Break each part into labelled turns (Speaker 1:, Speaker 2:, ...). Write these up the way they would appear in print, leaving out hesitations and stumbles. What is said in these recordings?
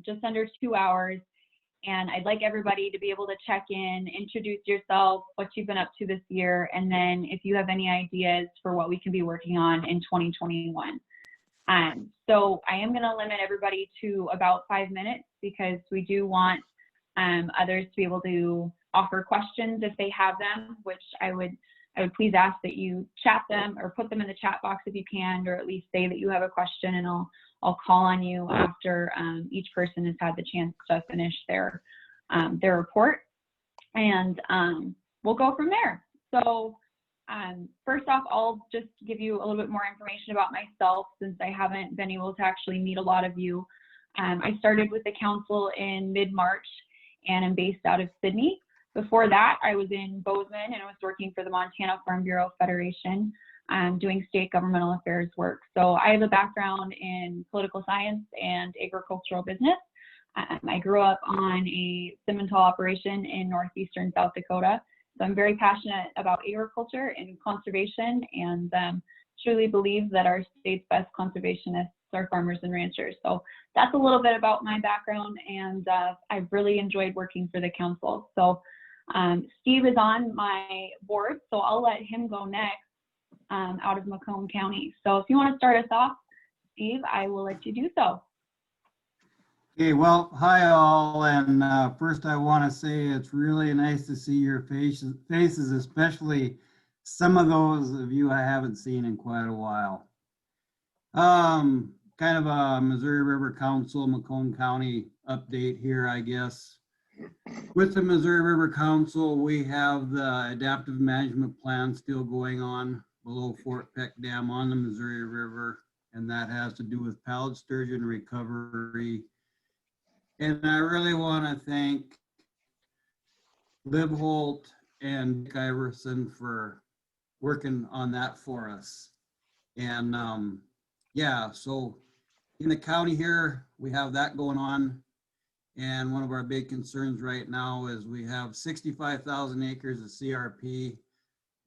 Speaker 1: just under 2 hours. And I'd like everybody to be able to check in, introduce yourself, what you've been up to this year, and then if you have any ideas for what we can be working on in 2021. So I am going to limit everybody to about 5 minutes because we do want others to be able to offer questions if they have them, which I would please ask that you chat them or put them in the chat box if you can, or at least say that you have a question, and I'll call on you after each person has had the chance to finish their report, and we'll go from there. So first off, I'll just give you a little bit more information about myself since I haven't been able to actually meet a lot of you. I started with the council in mid-March and I'm based out of Sydney. Before that, I was in Bozeman and I was working for the Montana Farm Bureau Federation, doing state governmental affairs work. So I have a background in political science and agricultural business. I grew up on a Simmental operation in northeastern South Dakota. So I'm very passionate about agriculture and conservation, and truly believe that our state's best conservationists are farmers and ranchers. So that's a little bit about my background, and I've really enjoyed working for the council. So Steve is on my board, so I'll let him go next out of Macomb County. So if you want to start us off, Steve, I will let you do so.
Speaker 2: Okay, well, hi all, and first I want to say it's really nice to see your faces, especially some of those of you I haven't seen in quite a while. Kind of a Missouri River Council, Macomb County update here, I guess. With the Missouri River Council, we have the adaptive management plan still going on below Fort Peck Dam on the Missouri River, and that has to do with pallet sturgeon recovery. And I really want to thank Liv Holt and Dick Iverson for working on that for us. And yeah, so in the county here, we have that going on. And one of our big concerns right now is we have 65,000 acres of CRP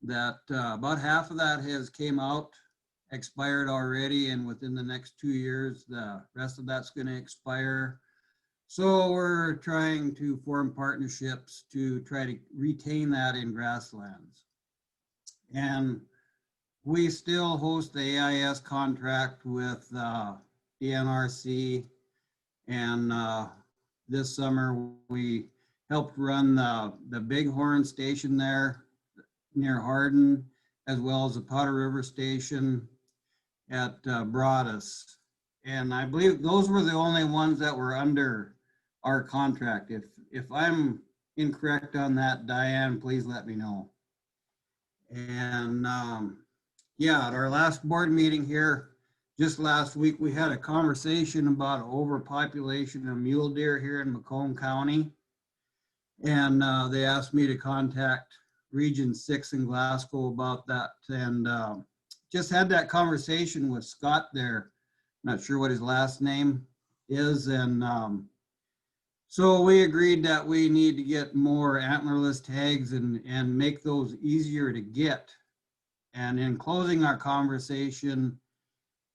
Speaker 2: that about half of that has came out, expired already, and within the next 2 years, the rest of that's going to expire. So we're trying to form partnerships to try to retain that in grasslands. And we still host the AIS contract with DNRC, and this summer we helped run the Bighorn station there near Hardin, as well as the Powder River station at Broadus. And I believe those were the only ones that were under our contract. If I'm incorrect on that, Diane, please let me know. And yeah, at our last board meeting here, just last week, we had a conversation about overpopulation of mule deer here in Macomb County. And they asked me to contact Region 6 in Glasgow about that. And just had that conversation with Scott there. Not sure what his last name is. And so we agreed that we need to get more antlerless tags and make those easier to get. And in closing our conversation,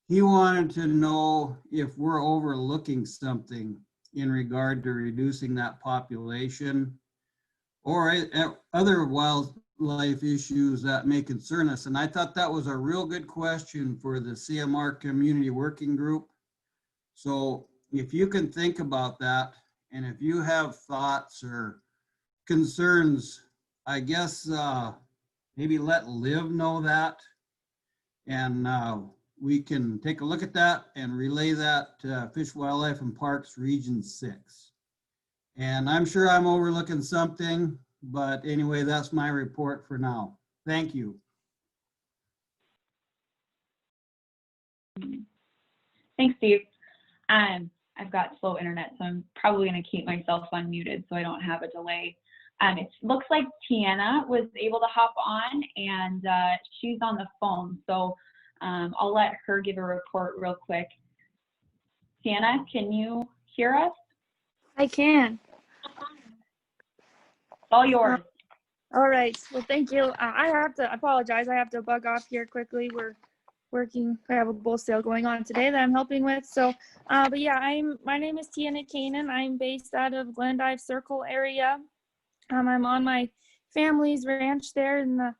Speaker 2: he wanted to know if we're overlooking something in regard to reducing that population or other wildlife issues that may concern us. And I thought that was a real good question for the CMR Community Working Group. So if you can think about that, and if you have thoughts or concerns, I guess maybe let Liv know that, and we can take a look at that and relay that to Fish, Wildlife, and Parks Region 6. And I'm sure I'm overlooking something, but anyway, that's my report for now. Thank you.
Speaker 1: Thanks, Steve. I've got slow internet, so I'm probably going to keep myself unmuted so I don't have a delay. It looks like Tiana was able to hop on, and she's on the phone, so I'll let her give a report real quick. Tiana, can you hear us?
Speaker 3: I can.
Speaker 1: All yours.
Speaker 3: All right. Well, thank you. I have to apologize. I have to bug off here quickly. We're working. I have a bull sale going on today that I'm helping with. So, but yeah, my name is Tiana Kanan. I'm based out of Glendive Circle area. I'm on my family's ranch there in the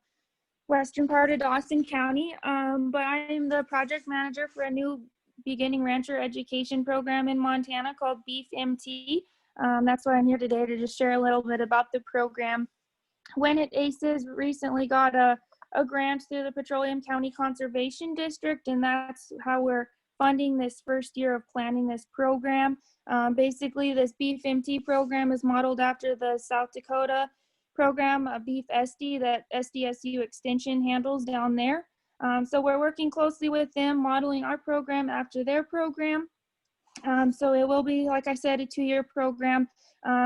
Speaker 3: western part of Dawson County. But I'm the project manager for a new beginning rancher education program in Montana called Beef MT. That's why I'm here today, to just share a little bit about the program. When it ACES recently got a grant through the Petroleum County Conservation District, and that's how we're funding this first year of planning this program. Basically, this Beef MT program is modeled after the South Dakota program, Beef SD, that SDSU Extension handles down there. So we're working closely with them, modeling our program after their program. So it will be, like I said, a 2-year program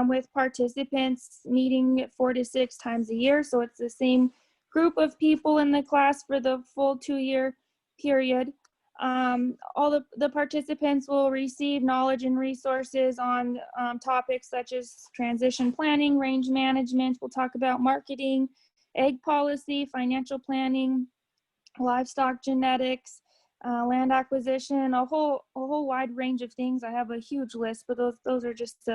Speaker 3: with participants meeting 4 to 6 times a year. So it's the same group of people in the class for the full 2-year period. All the participants will receive knowledge and resources on topics such as transition planning, range management. We'll talk about marketing, egg policy, financial planning, livestock genetics, land acquisition, a whole wide range of things. I have a huge list, but those are just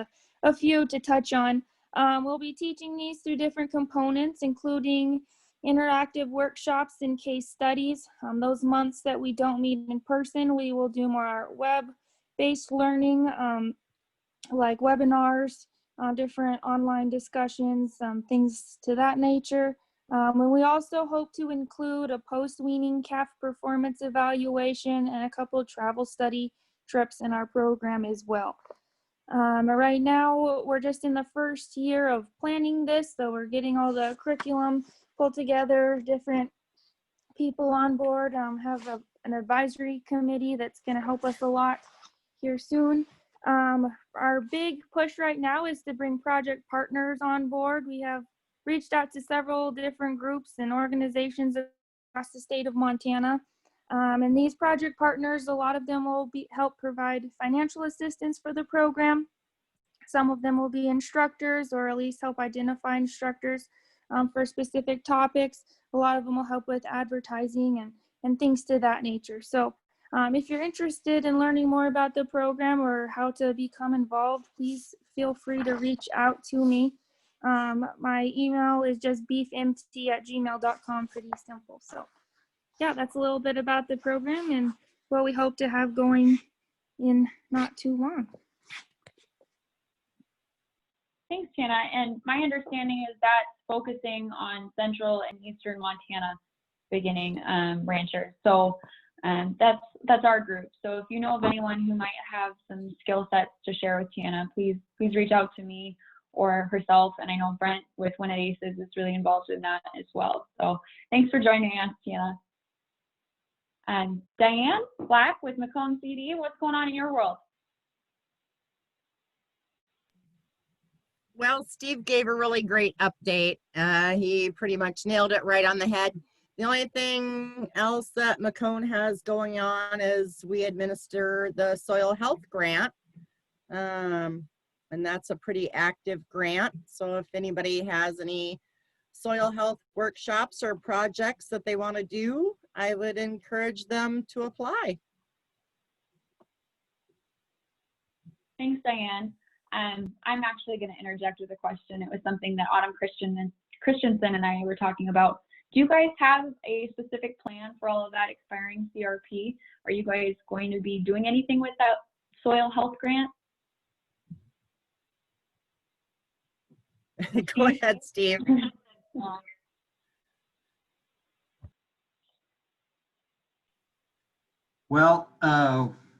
Speaker 3: a few to touch on. We'll be teaching these through different components, including interactive workshops and case studies. Those months that we don't meet in person, we will do more web-based learning, like webinars, different online discussions, things to that nature. And we also hope to include a post-weaning calf performance evaluation and a couple of travel study trips in our program as well. Right now, we're just in the first year of planning this, so we're getting all the curriculum pulled together, different people on board, have an advisory committee that's going to help us a lot here soon. Our big push right now is to bring project partners on board. We have reached out to several different groups and organizations across the state of Montana. And these project partners, a lot of them will help provide financial assistance for the program. Some of them will be instructors, or at least help identify instructors for specific topics. A lot of them will help with advertising and things to that nature. So if you're interested in learning more about the program or how to become involved, please feel free to reach out to me. My email is just beefmt@gmail.com, pretty simple. So yeah, that's a little bit about the program and what we hope to have going in not too long.
Speaker 1: Thanks, Tiana. And my understanding is that focusing on central and eastern Montana beginning ranchers. So that's our group. So if you know of anyone who might have some skill sets to share with Tiana, please reach out to me or herself. And I know Brent with Win at ACES is really involved in that as well. So thanks for joining us, Tiana. And Diane Black with Macomb CD, what's going on in your world?
Speaker 4: Well, Steve gave a really great update. He pretty much nailed it right on the head. The only thing else that Macomb has going on is we administer the soil health grant. And that's a pretty active grant. So if anybody has any soil health workshops or projects that they want to do, I would encourage them to apply.
Speaker 1: Thanks, Diane. I'm actually going to interject with a question. It was something that Autumn Christensen and I were talking about. Do you guys have a specific plan for all of that expiring CRP? Are you guys going to be doing anything with that soil health grant?
Speaker 4: Go ahead, Steve.
Speaker 2: Well,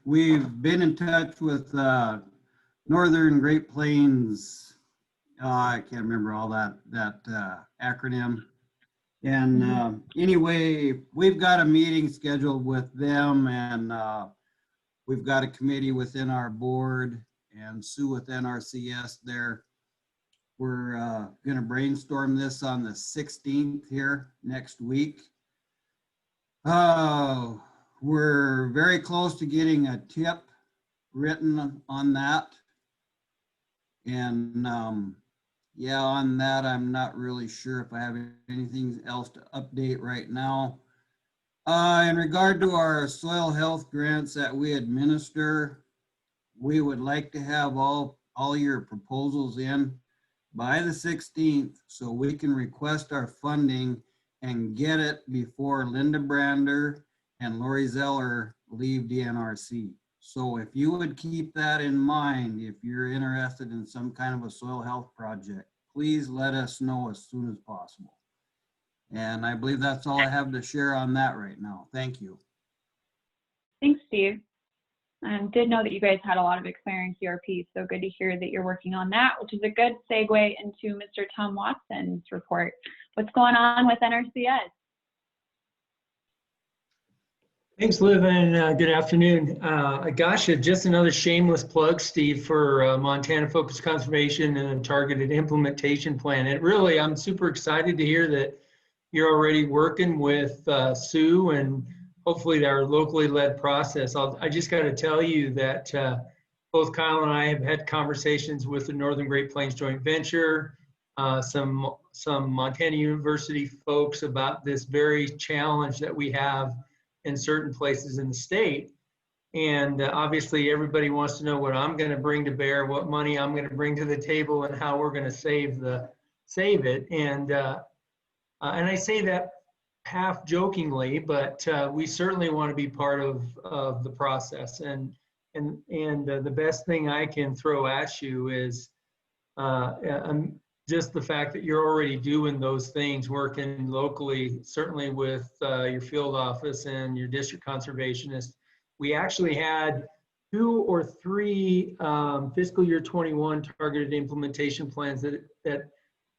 Speaker 2: we've been in touch with Northern Great Plains. I can't remember all that acronym. And anyway, we've got a meeting scheduled with them, and we've got a committee within our board and Sue with NRCS there. We're going to brainstorm this on the 16th here next week. We're very close to getting a tip written on that. And yeah, on that, I'm not really sure if I have anything else to update right now. In regard to our soil health grants that we administer, we would like to have all your proposals in by the 16th so we can request our funding and get it before Linda Brander and Lori Zeller leave DNRC. So if you would keep that in mind, if you're interested in some kind of a soil health project, please let us know as soon as possible. And I believe that's all I have to share on that right now. Thank you.
Speaker 1: Thanks, Steve. Did know that you guys had a lot of expiring QRP, so good to hear that you're working on that, which is a good segue into Mr. Tom Watson's report. What's going on with NRCS?
Speaker 5: Thanks, Liv, and good afternoon. Gosh, just another shameless plug, Steve, for Montana Focused Conservation and Targeted Implementation Plan. It really, I'm super excited to hear that you're already working with Sue and hopefully our locally led process. I just got to tell you that both Kyle and I have had conversations with the Northern Great Plains Joint Venture, some Montana University folks about this very challenge that we have in certain places in the state. And obviously everybody wants to know what I'm going to bring to bear, what money I'm going to bring to the table, and how we're going to save it. And I say that half jokingly, but we certainly want to be part of the process. And the best thing I can throw at you is just the fact that you're already doing those things, working locally, certainly with your field office and your district conservationist. We actually had 2 or 3 fiscal year 21 targeted implementation plans that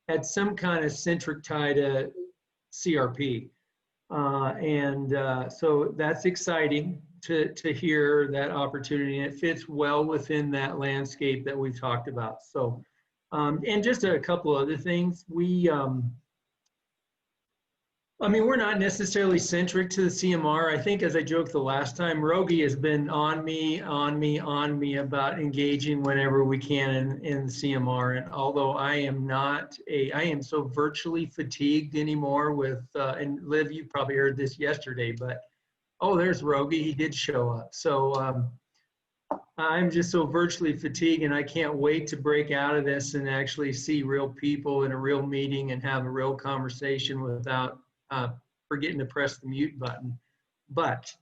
Speaker 5: had some kind of centric tie to CRP. So that's exciting to hear that opportunity, and it fits well within that landscape that we've talked about. So, and just a couple other things. I mean, we're not necessarily centric to the CMR. I think, as I joked the last time, Rogie has been on me about engaging whenever we can in the CMR. And although I am so virtually fatigued anymore with, and Liv, you probably heard this yesterday, but, oh, there's Rogie, he did show up. So I'm just so virtually fatigued, and I can't wait to break out of this and actually see real people in a real meeting and have a real conversation without forgetting to press the mute button. But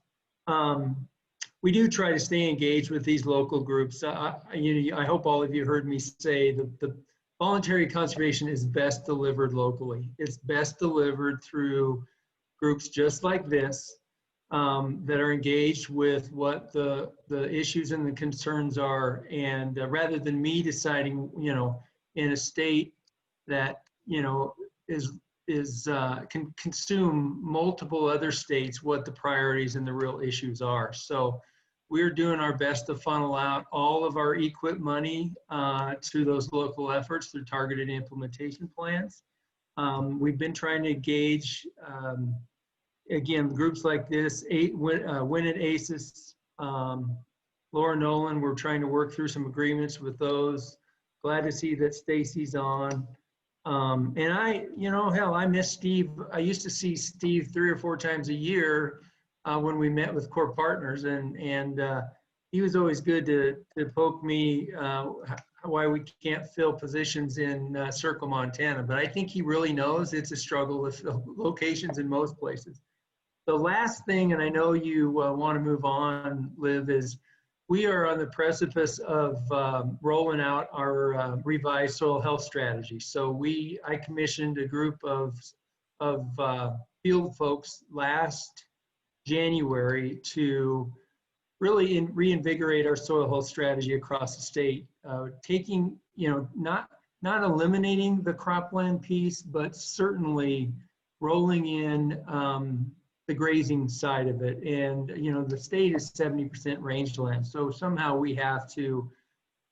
Speaker 5: we do try to stay engaged with these local groups. I hope all of you heard me say the voluntary conservation is best delivered locally. It's best delivered through groups just like this that are engaged with what the issues and the concerns are. And rather than me deciding, in a state that, can consume multiple other states, what the priorities and the real issues are. So we're doing our best to funnel out all of our EQIP money to those local efforts through targeted implementation plans. We've been trying to engage, again, groups like this, Win at ACES, Laura Nolan, we're trying to work through some agreements with those. Glad to see that Stacy's on. And I miss Steve. I used to see Steve 3 or 4 times a year when we met with core partners, and he was always good to poke me why we can't fill positions in Circle, Montana. But I think he really knows it's a struggle with locations in most places. The last thing, and I know you want to move on, Liv, is we are on the precipice of rolling out our revised soil health strategy. So I commissioned a group of field folks last January to really reinvigorate our soil health strategy across the state, taking, not eliminating the cropland piece, but certainly rolling in the grazing side of it. And the state is 70% rangeland, so somehow we have to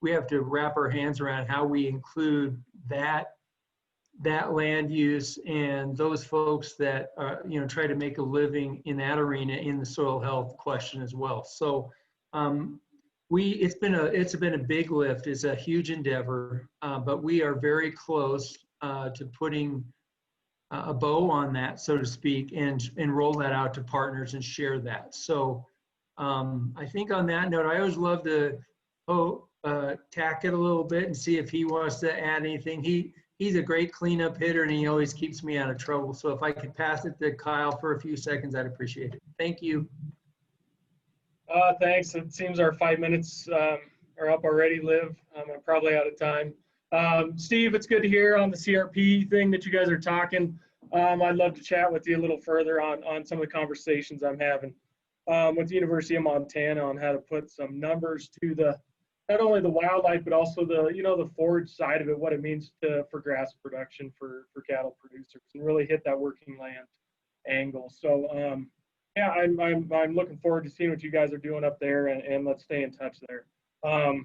Speaker 5: wrap our hands around how we include that land use and those folks that are, try to make a living in that arena in the soil health question as well. So it's been a big lift. It's a huge endeavor, but we are very close to putting a bow on that, so to speak, and roll that out to partners and share that. So I think on that note, I always love to tack it a little bit and see if he wants to add anything. He's a great cleanup hitter, and he always keeps me out of trouble. So if I could pass it to Kyle for a few seconds, I'd appreciate it. Thank you.
Speaker 6: Thanks. It seems our 5 minutes are up already, Liv. I'm probably out of time. Steve, it's good to hear on the CRP thing that you guys are talking. I'd love to chat with you a little further on some of the conversations I'm having with the University of Montana on how to put some numbers to the, not only the wildlife, but also the, you know, the forage side of it, what it means for grass production for cattle producers, and really hit that working land angle. So yeah, I'm looking forward to seeing what you guys are doing up there, and let's stay in touch there. I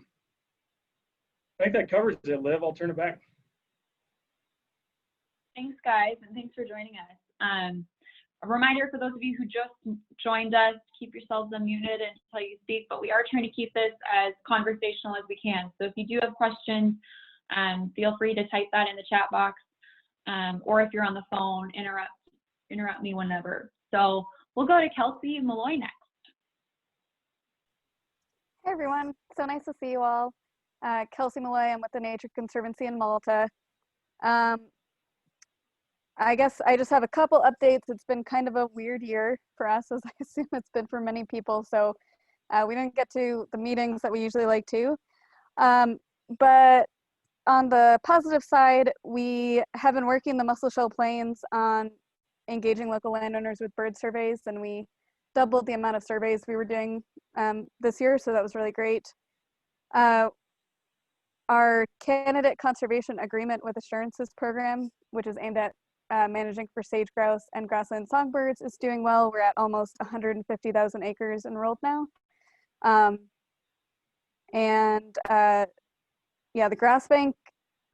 Speaker 6: think that covers it, Liv. I'll turn it back.
Speaker 1: Thanks, guys, and thanks for joining us. A reminder for those of you who just joined us, keep yourselves unmuted until you speak, but we are trying to keep this as conversational as we can. So if you do have questions, feel free to type that in the chat box, or if you're on the phone, interrupt me whenever. So we'll go to Kelsey Malloy next.
Speaker 7: Hey everyone, so nice to see you all. Kelsey Malloy, I'm with the Nature Conservancy in Malta. I guess I just have a couple updates. It's been kind of a weird year for us, as I assume it's been for many people. So we didn't get to the meetings that we usually like to. But on the positive side, we have been working the Musselshell Plains on engaging local landowners with bird surveys, and we doubled the amount of surveys we were doing this year, so that was really great. Our candidate conservation agreement with assurances program, which is aimed at managing for sage grouse and grassland songbirds, is doing well. We're at almost 150,000 acres enrolled now. Yeah, the grass bank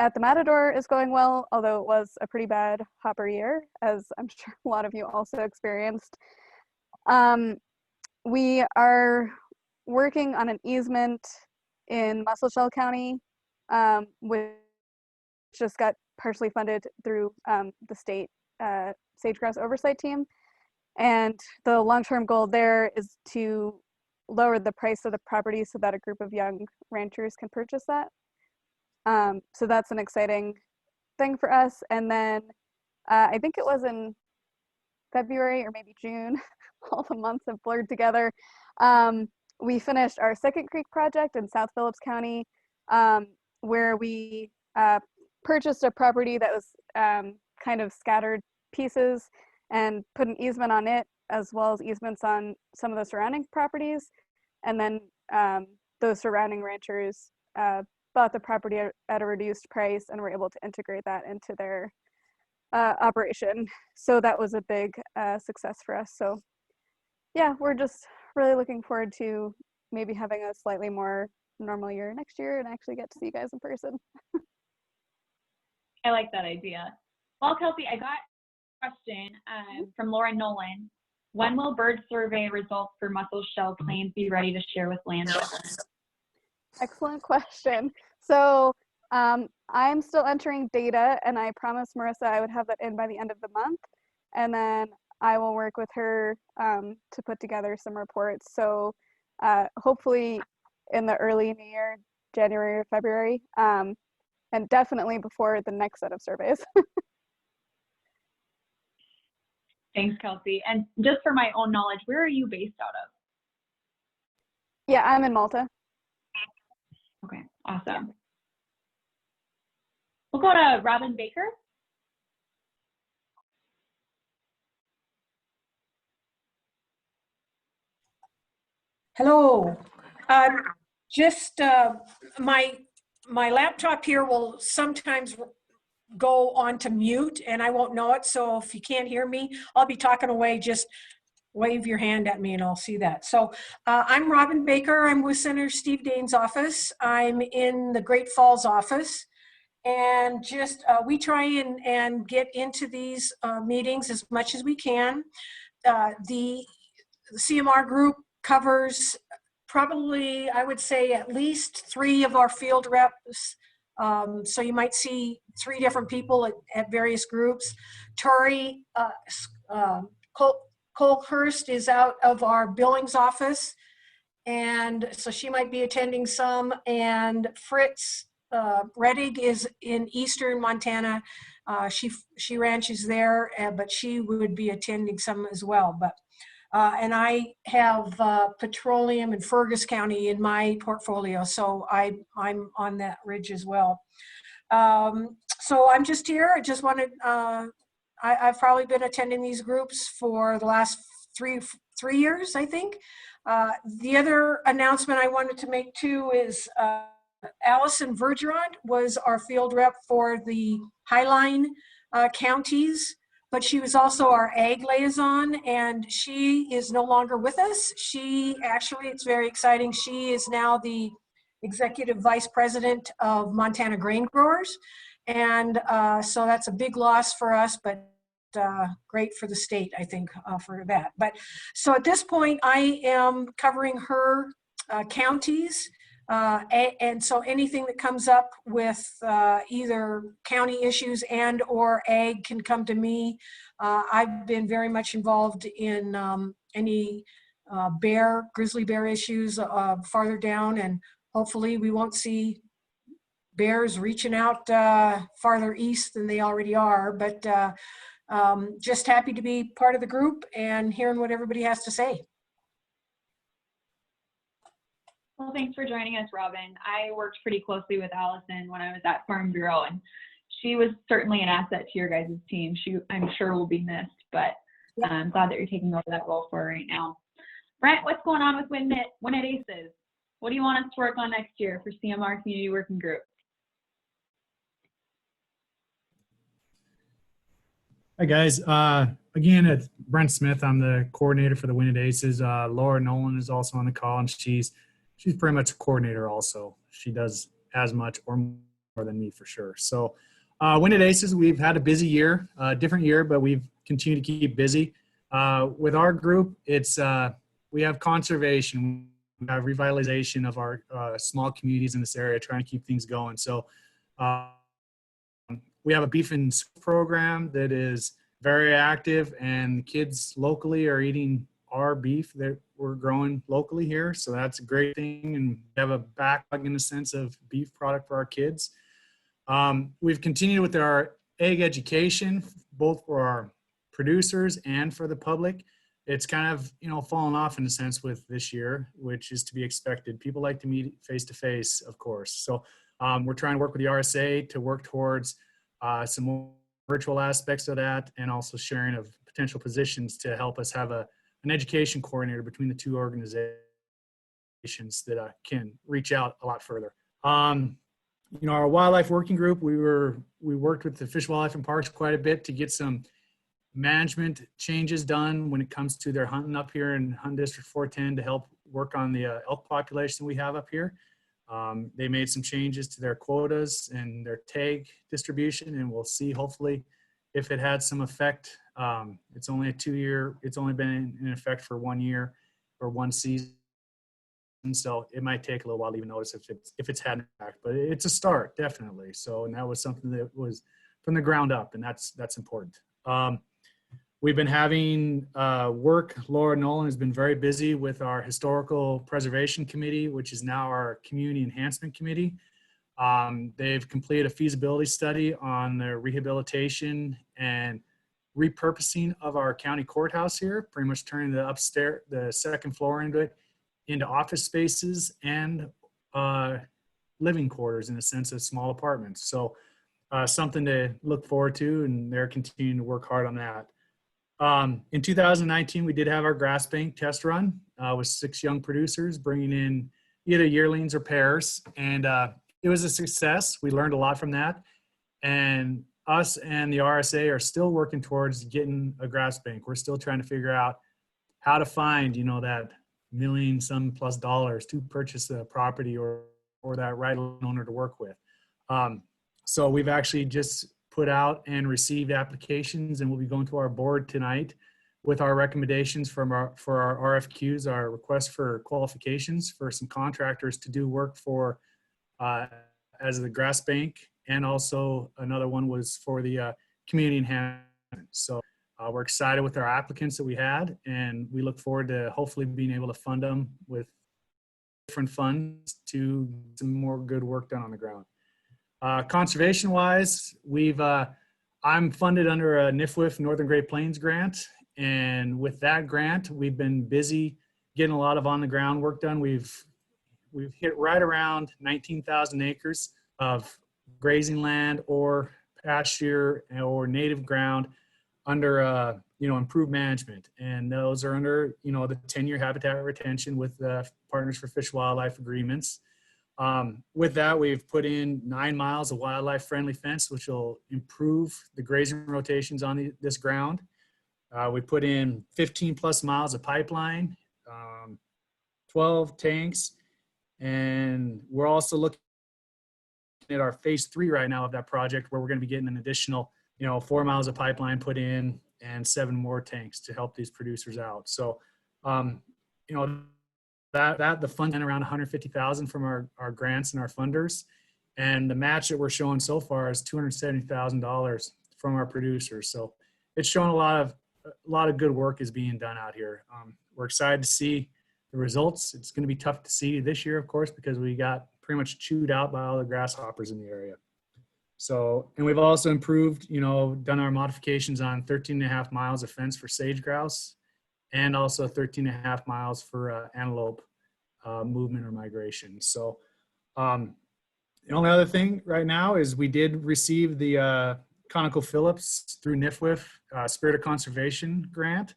Speaker 7: at the Matador is going well, although it was a pretty bad hopper year, as I'm sure a lot of you also experienced. We are working on an easement in Musselshell County, which just got partially funded through the state sage-grouse oversight team. And the long-term goal there is to lower the price of the property so that a group of young ranchers can purchase that. So that's an exciting thing for us. And then I think it was in February or maybe June, all the months have blurred together. We finished our Second Creek project in South Phillips County, where we purchased a property that was kind of scattered pieces and put an easement on it, as well as easements on some of the surrounding properties. And then those surrounding ranchers bought the property at a reduced price and were able to integrate that into their operation. So that was a big success for us. So yeah, we're just really looking forward to maybe having a slightly more normal year next year and actually get to see you guys in person.
Speaker 1: I like that idea. Well, Kelsey, I got a question from Laura Nolan. When will bird survey results for Musselshell Plains be ready to share with landowners?
Speaker 7: Excellent question. So I'm still entering data, and I promised Marissa I would have that in by the end of the month. And then I will work with her to put together some reports. So hopefully in the early new year, January or February, and definitely before the next set of surveys.
Speaker 1: Thanks, Kelsey. And just for my own knowledge, where are you based out of?
Speaker 7: Yeah, I'm in Malta.
Speaker 1: Okay, awesome. We'll go to Robin Baker.
Speaker 8: Hello. My laptop here will sometimes go on to mute and I won't know it. So if you can't hear me, I'll be talking away. Just wave your hand at me and I'll see that. So I'm Robin Baker. I'm with Senator Steve Daines' office. I'm in the Great Falls office. And just we try and get into these meetings as much as we can. The CMR group covers probably, I would say, at least 3 of our field reps So you might see 3 different people at various groups. Tori Colhurst is out of our Billings office, and so she might be attending some. And Fritz Reddig is in eastern Montana. She ranches there, but she would be attending some as well. But and I have petroleum in Fergus County in my portfolio, so I'm on that ridge as well. So I'm just here. I just wanted, I've probably been attending these groups for the last three years, I think. The other announcement I wanted to make too is Allison Vergerond was our field rep for the Highline counties, but she was also our ag liaison, and she is no longer with us. She actually, it's very exciting, she is now the executive vice president of Montana Grain Growers. And so that's a big loss for us, but great for the state, I think, for that. But so at this point, I am covering her counties. And so anything that comes up with either county issues and or ag can come to me. I've been very much involved in any grizzly bear issues farther down, and hopefully we won't see bears reaching out farther east than they already are. But just happy to be part of the group and hearing what everybody has to say.
Speaker 1: Well, thanks for joining us, Robin. I worked pretty closely with Allison when I was at Farm Bureau, and she was certainly an asset to your guys' team. She, I'm sure, will be missed, but I'm glad that you're taking over that role for her right now. Brent, what's going on with Win It Aces? What do you want us to work on next year for CMR Community Working Group?
Speaker 9: Hi guys, again, it's Brent Smith. I'm the coordinator for the Win It Aces. Laura Nolan is also on the call, and she's pretty much a coordinator also. She does as much or more than me for sure. So Win It Aces, we've had a busy year, different year, but we've continued to keep busy. With our group, it's we have conservation, we have revitalization of our small communities in this area, trying to keep things going. So we have a beef and soup program that is very active, and kids locally are eating our beef that we're growing locally here. So that's a great thing, and we have a backlog in the sense of beef product for our kids. We've continued with our egg education, both for our producers and for the public. It's kind of, fallen off in a sense with this year, which is to be expected. People like to meet face to face, of course. So we're trying to work with the RSA to work towards some more virtual aspects of that, and also sharing of potential positions to help us have an education coordinator between the two organizations that can reach out a lot further. Our wildlife working group, we worked with the Fish, Wildlife, and Parks quite a bit to get some management changes done when it comes to their hunting up here in Hunt District 410 to help work on the elk population we have up here. They made some changes to their quotas and their tag distribution, and we'll see hopefully if it had some effect. It's only it's only been in effect for 1 year or one season. So it might take a little while to even notice if it's had an impact, but it's a start, definitely. So, and that was something that was from the ground up, and that's important. We've been having work. Laura Nolan has been very busy with our Historical Preservation Committee, which is now our Community Enhancement Committee. They've completed a feasibility study on the rehabilitation and repurposing of our county courthouse here, pretty much turning the second floor into office spaces and living quarters in a sense of small apartments. So something to look forward to, and they're continuing to work hard on that. In 2019, we did have our grass bank test run with 6 young producers bringing in either yearlings or pairs, and it was a success. We learned a lot from that, and us and the RSA are still working towards getting a grass bank. We're still trying to figure out how to find, that $1,000,000+ to purchase a property or that right owner to work with. So we've actually just put out and received applications, and we'll be going to our board tonight with our recommendations for our RFQs, our request for qualifications for some contractors to do work for as the grass bank, and also another one was for the community enhancement. So we're excited with our applicants that we had, and we look forward to hopefully being able to fund them with different funds to get some more good work done on the ground. Conservation wise, I'm funded under a NIFWIF Northern Great Plains grant. And with that grant, we've been busy getting a lot of on the ground work done. We've hit right around 19,000 acres of grazing land or pasture or native ground under improved management, and those are under the 10-year habitat retention with Partners for Fish Wildlife agreements. With that, we've put in 9 miles of wildlife friendly fence, which will improve the grazing rotations on this ground. We put in 15 plus miles of pipeline, 12 tanks, and we're also looking at our phase 3 right now of that project, where we're going to be getting an additional 4 miles of pipeline put in and 7 more tanks to help these producers out. So, that the fund and around 150,000 from our grants and our funders, and the match that we're showing so far is $270,000 from our producers. So it's showing a lot of good work is being done out here. We're excited to see the results. It's going to be tough to see this year, of course, because we got pretty much chewed out by all the grasshoppers in the area. So, and we've also improved, done our modifications on 13.5 miles of fence for sage grouse, and also 13.5 miles for antelope movement or migration. So the only other thing right now is we did receive the ConocoPhillips through NIFWIF Spirit of Conservation grant.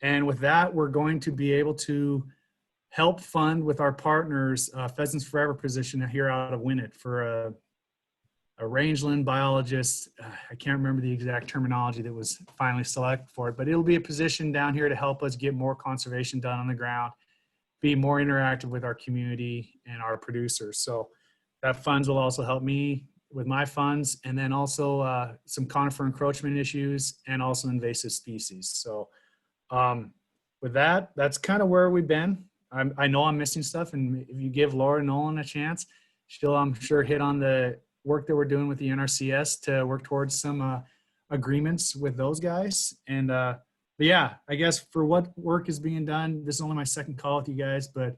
Speaker 9: And with that, we're going to be able to help fund with our partners Pheasants Forever position here out of Winnett for a rangeland biologist. I can't remember the exact terminology that was finally selected for it, but it'll be a position down here to help us get more conservation done on the ground, be more interactive with our community and our producers. So that funds will also help me with my funds, and then also some conifer encroachment issues and also invasive species. So with that, that's kind of where we've been. I know I'm missing stuff, and if you give Laura Nolan a chance, she'll, I'm sure, hit on the work that we're doing with the NRCS to work towards some agreements with those guys. And but yeah, I guess for what work is being done, this is only my second call with you guys, but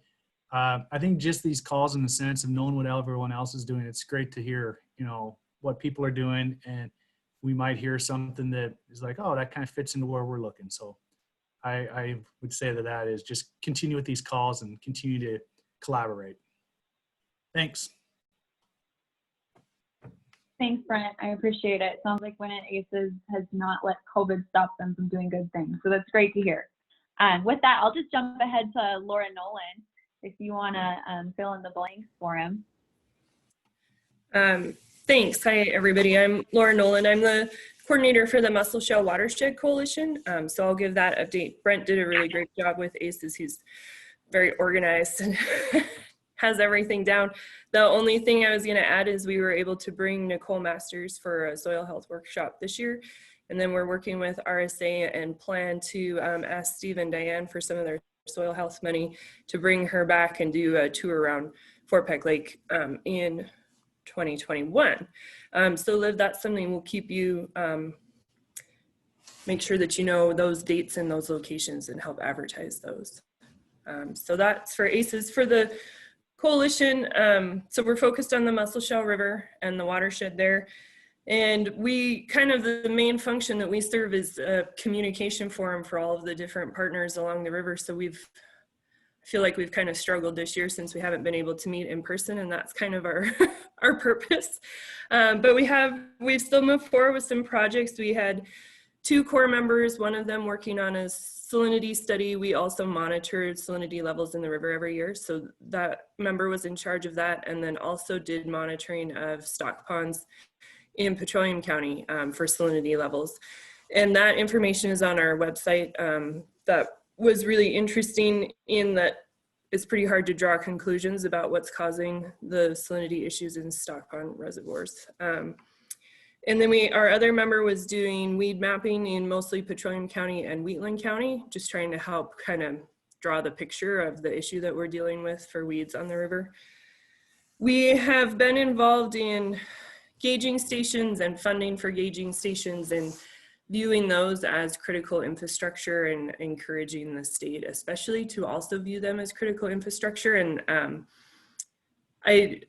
Speaker 9: I think just these calls in the sense of knowing what everyone else is doing, it's great to hear, what people are doing, and we might hear something that is like, oh, that kind of fits into where we're looking. So I would say that is just continue with these calls and continue to collaborate. Thanks.
Speaker 1: Thanks, Brent. I appreciate it. Sounds like Winnett Aces has not let COVID stop them from doing good things. So that's great to hear. With that, I'll just jump ahead to Laura Nolan, if you want to fill in the blanks for him.
Speaker 10: Thanks. Hi, everybody. I'm Laura Nolan. I'm the coordinator for the Musselshell Watershed Coalition. So I'll give that update. Brent did a really great job with ACES. He's very organized and has everything down. The only thing I was going to add is we were able to bring Nicole Masters for a soil health workshop this year. And then we're working with RSA and plan to ask Steve and Diane for some of their soil health money to bring her back and do a tour around Fort Peck Lake in 2021. So Liv, that's something we'll keep you, make sure that you know those dates and those locations and help advertise those. So that's for ACES. For the coalition, so we're focused on the Musselshell River and the watershed there. And we kind of, the main function that we serve is a communication forum for all of the different partners along the river. So I feel like we've kind of struggled this year since we haven't been able to meet in person, and that's kind of our our purpose. But we've still moved forward with some projects. We had 2 core members, one of them working on a salinity study. We also monitored salinity levels in the river every year. So that member was in charge of that, and then also did monitoring of stock ponds in Petroleum County for salinity levels. And that information is on our website. That was really interesting in that it's pretty hard to draw conclusions about what's causing the salinity issues in stock pond reservoirs. And then our other member was doing weed mapping in mostly Petroleum County and Wheatland County, just trying to help kind of draw the picture of the issue that we're dealing with for weeds on the river. We have been involved in gauging stations and funding for gauging stations and viewing those as critical infrastructure and encouraging the state especially to also view them as critical infrastructure. And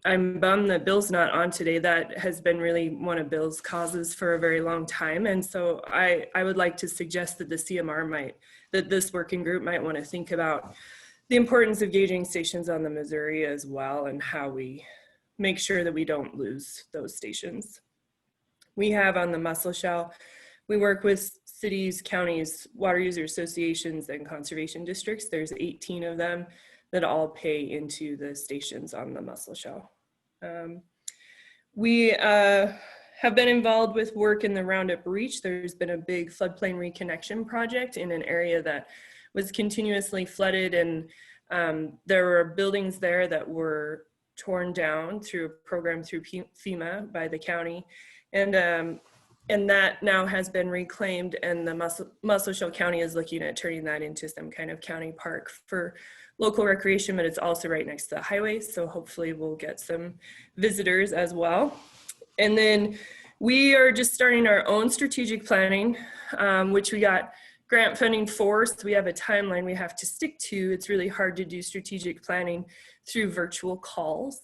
Speaker 10: I'm bummed that Bill's not on today. That has been really one of Bill's causes for a very long time. And so I would like to suggest that the CMR that this working group might want to think about the importance of gauging stations on the Missouri as well, and how we make sure that we don't lose those stations. We have on the Muscle Shell, we work with cities, counties, water user associations, and conservation districts. There's 18 of them that all pay into the stations on the Muscle Shell. We have been involved with work in the Roundup Reach. There's been a big floodplain reconnection project in an area that was continuously flooded, and there were buildings there that were torn down through a program through FEMA by the county. And that now has been reclaimed, and the Muscle Shell County is looking at turning that into some kind of county park for local recreation, but it's also right next to the highway. So hopefully we'll get some visitors as well. And then we are just starting our own strategic planning, which we got grant funding for. So we have a timeline we have to stick to. It's really hard to do strategic planning through virtual calls,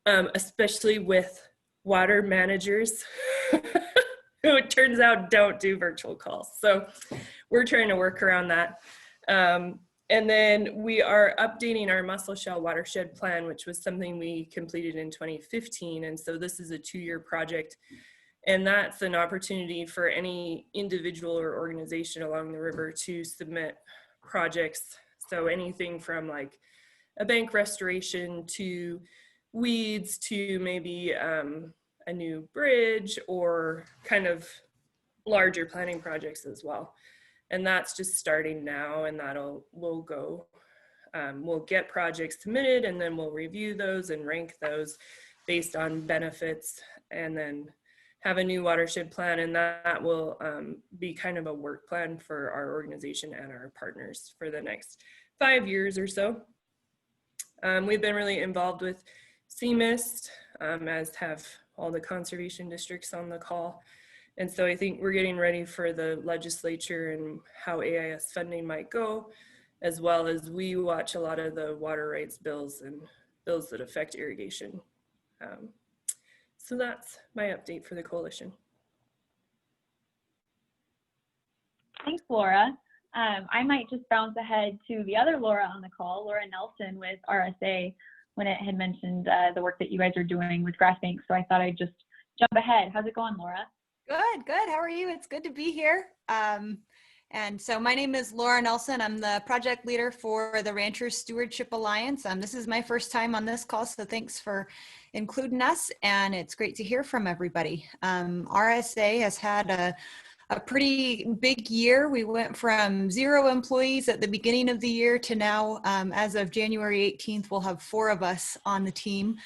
Speaker 10: especially with water managers who it turns out don't do virtual calls. So we're trying to work around that. And then we are updating our Muscle Shell Watershed plan, which was something we completed in 2015. And so this is a 2-year project. And that's an opportunity for any individual or organization along the river to submit projects. So anything from like a bank restoration to weeds to maybe a new bridge or kind of larger planning projects as well. And that's just starting now, and we'll get projects submitted, and then we'll review those and rank those based on benefits, and then have a new watershed plan, and that will be kind of a work plan for our organization and our partners for the next 5 years or so. We've been really involved with CMIST, as have all the conservation districts on the call. And so I think we're getting ready for the legislature and how AIS funding might go, as well as we watch a lot of the water rights bills and bills that affect irrigation. So that's my update for the coalition.
Speaker 1: Thanks, Laura. I might just bounce ahead to the other Laura on the call, Laura Nelson with RSA, when it had mentioned the work that you guys are doing with grass banks. So I thought I'd just jump ahead. How's it going, Laura?
Speaker 11: Good, good. How are you? It's good to be here. And so my name is Laura Nelson. I'm the project leader for the Ranchers Stewardship Alliance. This is my first time on this call, so thanks for including us. And it's great to hear from everybody. RSA has had a pretty big year. We went from 0 employees at the beginning of the year to now, as of January 18th, we'll have 4 of us on the team,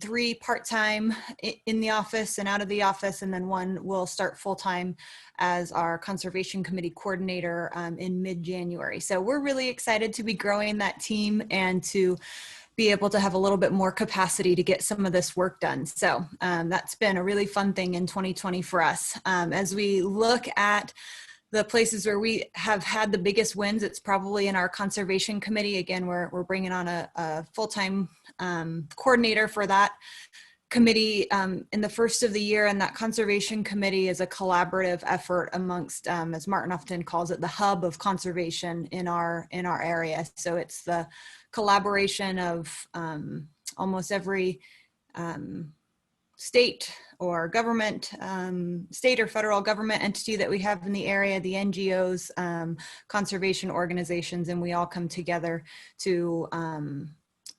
Speaker 11: 3 part-time in the office and out of the office, and then 1 will start full-time as our conservation committee coordinator in mid-January. So we're really excited to be growing that team and to be able to have a little bit more capacity to get some of this work done. So that's been a really fun thing in 2020 for us. As we look at the places where we have had the biggest wins, it's probably in our conservation committee. Again, we're bringing on a full-time coordinator for that committee in the first of the year, and that conservation committee is a collaborative effort amongst, as Martin often calls it, the hub of conservation in our area. So it's the collaboration of almost every state or government, state or federal government entity that we have in the area, the NGOs, conservation organizations, and we all come together to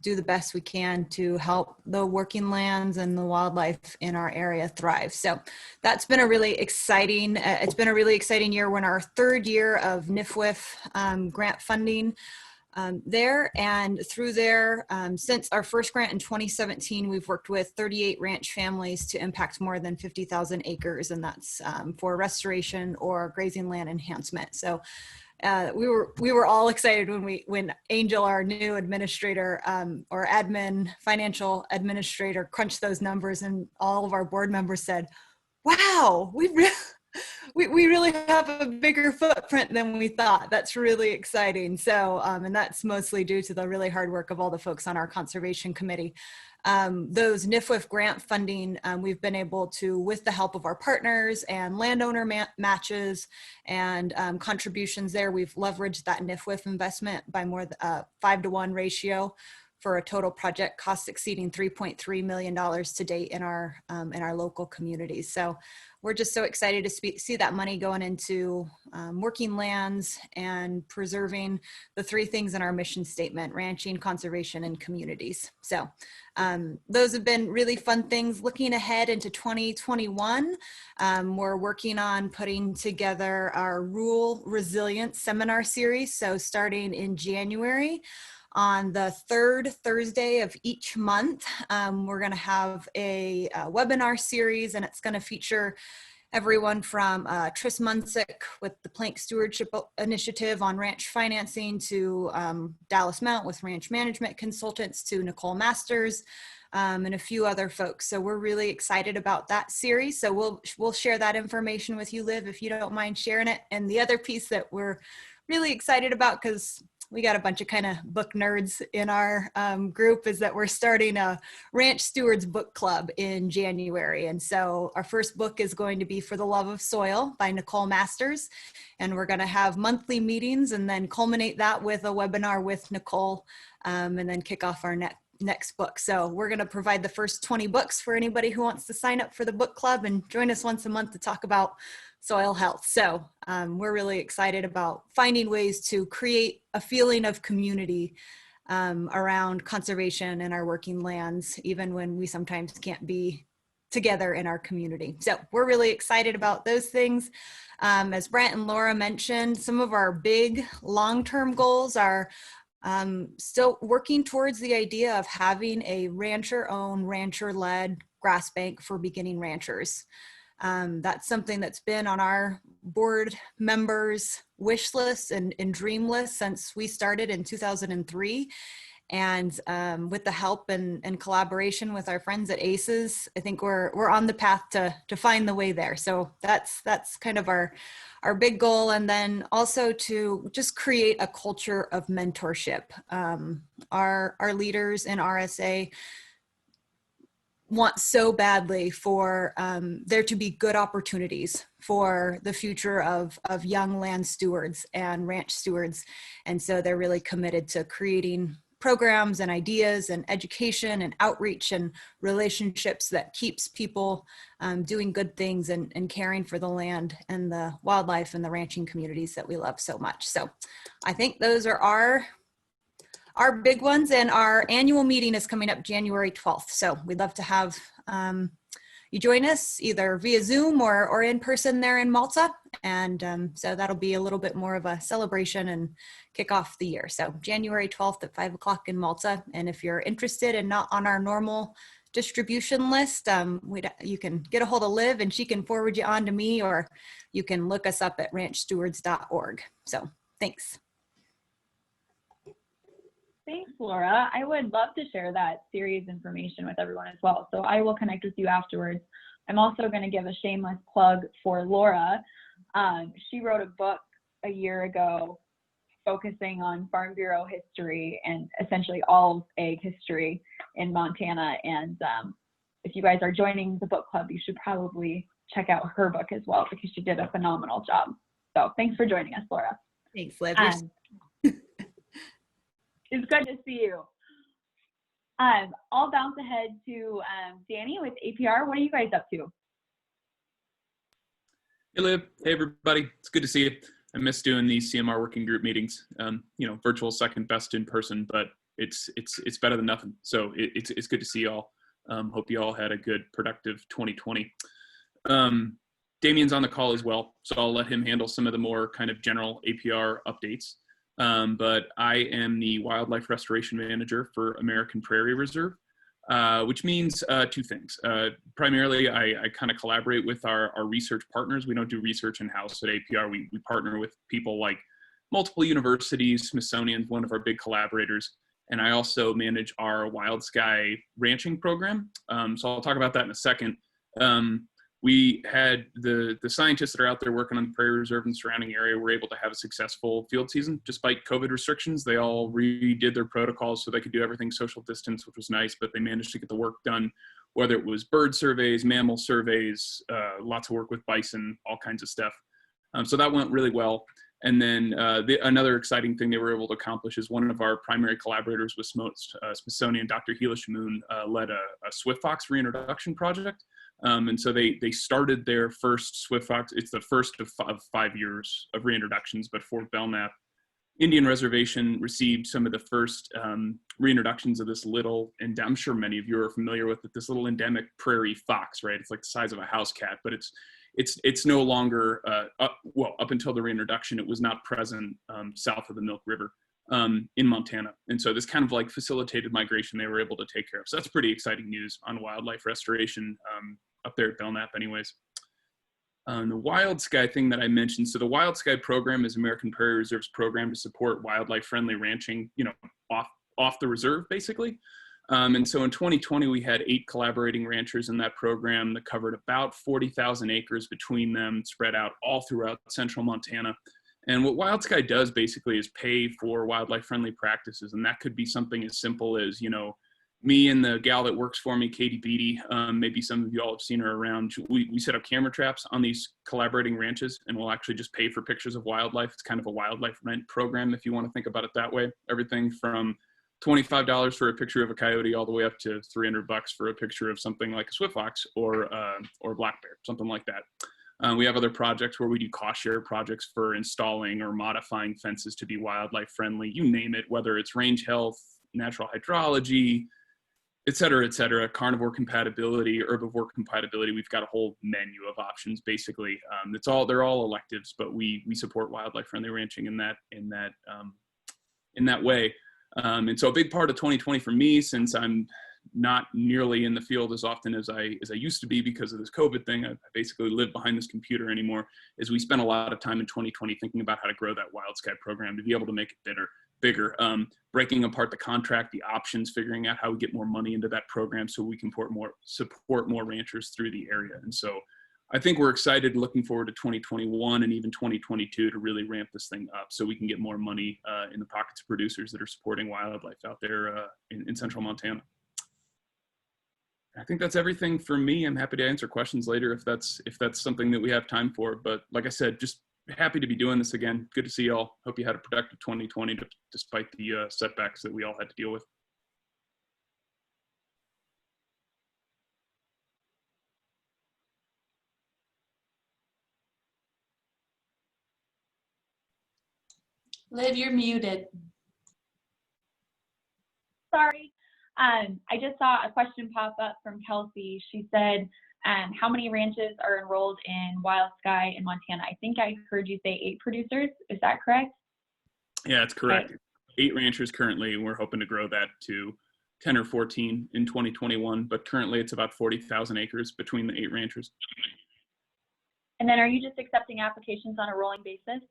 Speaker 11: do the best we can to help the working lands and the wildlife in our area thrive. So that's been a really exciting, it's been a really exciting year. We're in our 3rd year of NIFWIF grant funding there, and through there, since our first grant in 2017, we've worked with 38 ranch families to impact more than 50,000 acres, and that's for restoration or grazing land enhancement. So we were all excited when Angel, our new administrator, or admin, financial administrator, crunched those numbers, and all of our board members said, "Wow, we really have a bigger footprint than we thought." That's really exciting. So, and that's mostly due to the really hard work of all the folks on our conservation committee. Those NIFWIF grant funding, we've been able to, with the help of our partners and landowner matches and contributions there, we've leveraged that NIFWIF investment by more than 5-to-1 ratio for a total project cost exceeding $3.3 million to date in our local communities. So we're just so excited to see that money going into working lands and preserving the 3 things in our mission statement: ranching, conservation, and communities. So those have been really fun things. Looking ahead into 2021, we're working on putting together our rural resilience seminar series. So starting in January, on the 3rd Thursday of each month, we're going to have a webinar series, and it's going to feature everyone from Tris Munsick with the Plank Stewardship Initiative on ranch financing to Dallas Mount with ranch management consultants to Nicole Masters and a few other folks. So we're really excited about that series. So we'll share that information with you, Liv, if you don't mind sharing it. And the other piece that we're really excited about, because we got a bunch of kind of book nerds in our group, is that we're starting a Ranch Stewards Book Club in January. And so our first book is going to be For the Love of Soil by Nicole Masters. And we're going to have monthly meetings and then culminate that with a webinar with Nicole and then kick off our next book. So we're going to provide the first 20 books for anybody who wants to sign up for the book club and join us once a month to talk about soil health. So we're really excited about finding ways to create a feeling of community around conservation in our working lands, even when we sometimes can't be together in our community. So we're really excited about those things. As Brent and Laura mentioned, some of our big long-term goals are still working towards the idea of having a rancher-owned, rancher-led grass bank for beginning ranchers. That's something that's been on our board members' wish list and dream list since we started in 2003. And with the help and collaboration with our friends at ACES, I think we're on the path to find the way there. So that's kind of our big goal. And then also to just create a culture of mentorship. Our leaders in RSA want so badly for there to be good opportunities for the future of young land stewards and ranch stewards. And so they're really committed to creating programs and ideas and education and outreach and relationships that keeps people doing good things and caring for the land and the wildlife and the ranching communities that we love so much. So I think those are our big ones, and our annual meeting is coming up January 12th. So we'd love to have you join us either via Zoom or in person there in Malta. And so that'll be a little bit more of a celebration and kick off the year. So January 12th at 5 o'clock in Malta. And if you're interested and not on our normal distribution list, you can get a hold of Liv and she can forward you on to me, or you can look us up at ranchstewards.org. So thanks.
Speaker 1: Thanks, Laura. I would love to share that series information with everyone as well. So I will connect with you afterwards. I'm also going to give a shameless plug for Laura. She wrote a book a year ago focusing on Farm Bureau history and essentially all of ag history in Montana. And if you guys are joining the book club, you should probably check out her book as well, because she did a phenomenal job. So thanks for joining us, Laura.
Speaker 11: Thanks, Liv.
Speaker 1: It's good to see you. I'll bounce ahead to Danny with APR. What are you guys up to?
Speaker 12: Hey, Liv. Hey, everybody. It's good to see you. I miss doing these CMR working group meetings. Virtual second best in person, but it's better than nothing. So it's good to see y'all. Hope you all had a good, productive 2020. Damien's on the call as well, so I'll let him handle some of the more kind of general APR updates. But I am the Wildlife Restoration Manager for American Prairie Reserve, which means two things. Primarily, I kind of collaborate with our research partners. We don't do research in-house at APR. We partner with people like multiple universities, Smithsonian, one of our big collaborators. And I also manage our Wild Sky ranching program. So I'll talk about that in a second. We had the scientists that are out there working on the Prairie Reserve and surrounding area were able to have a successful field season despite COVID restrictions. They all redid their protocols so they could do everything social distance, which was nice, but they managed to get the work done, whether it was bird surveys, mammal surveys, lots of work with bison, all kinds of stuff. So that went really well. And then another exciting thing they were able to accomplish is one of our primary collaborators with Smithsonian, Dr. Hila Shamoon, led a Swift Fox reintroduction project. And so they started their first Swift Fox. It's the first of 5 years of reintroductions, but Fort Belknap Indian Reservation received some of the first reintroductions of this little, and I'm sure many of you are familiar with it, this little endemic prairie fox, right? It's like the size of a house cat, but it's no longer, up until the reintroduction, it was not present south of the Milk River in Montana. And so this kind of like facilitated migration they were able to take care of. So that's pretty exciting news on wildlife restoration up there at Belknap anyways. The Wild Sky thing that I mentioned. So the Wild Sky program is American Prairie Reserve's program to support wildlife friendly ranching, off the reserve basically. And so in 2020, we had 8 collaborating ranchers in that program that covered about 40,000 acres between them, spread out all throughout central Montana. And what Wild Sky does basically is pay for wildlife friendly practices. And that could be something as simple as, me and the gal that works for me, Katie Beatty, maybe some of you all have seen her around. We set up camera traps on these collaborating ranches, and we'll actually just pay for pictures of wildlife. It's kind of a wildlife rent program, if you want to think about it that way. Everything from $25 for a picture of a coyote all the way up to $300 for a picture of something like a swift fox or black bear, something like that. We have other projects where we do cost share projects for installing or modifying fences to be wildlife friendly, you name it, whether it's range health, natural hydrology, et cetera, carnivore compatibility, herbivore compatibility. We've got a whole menu of options basically. They're all electives, but we support wildlife friendly ranching in that way. And so a big part of 2020 for me, since I'm not nearly in the field as often as I used to be because of this COVID thing, I basically live behind this computer anymore, is we spent a lot of time in 2020 thinking about how to grow that Wild Sky program to be able to make it bigger, breaking apart the contract, the options, figuring out how we get more money into that program so we can support more ranchers through the area. And so I think we're excited, looking forward to 2021 and even 2022 to really ramp this thing up so we can get more money in the pockets of producers that are supporting wildlife out there in central Montana. I think that's everything for me. I'm happy to answer questions later if that's something that we have time for. But like I said, just happy to be doing this again. Good to see y'all. Hope you had a productive 2020 despite the setbacks that we all had to deal with.
Speaker 13: Liv, you're muted.
Speaker 1: Sorry. I just saw a question pop up from Kelsey. She said, how many ranches are enrolled in Wild Sky in Montana? I think I heard you say 8 producers. Is that correct?
Speaker 12: Yeah, that's correct. Okay. 8 ranchers currently, and we're hoping to grow that to 10 or 14 in 2021, but currently it's about 40,000 acres between the 8 ranchers.
Speaker 1: And then are you just accepting applications on a rolling basis?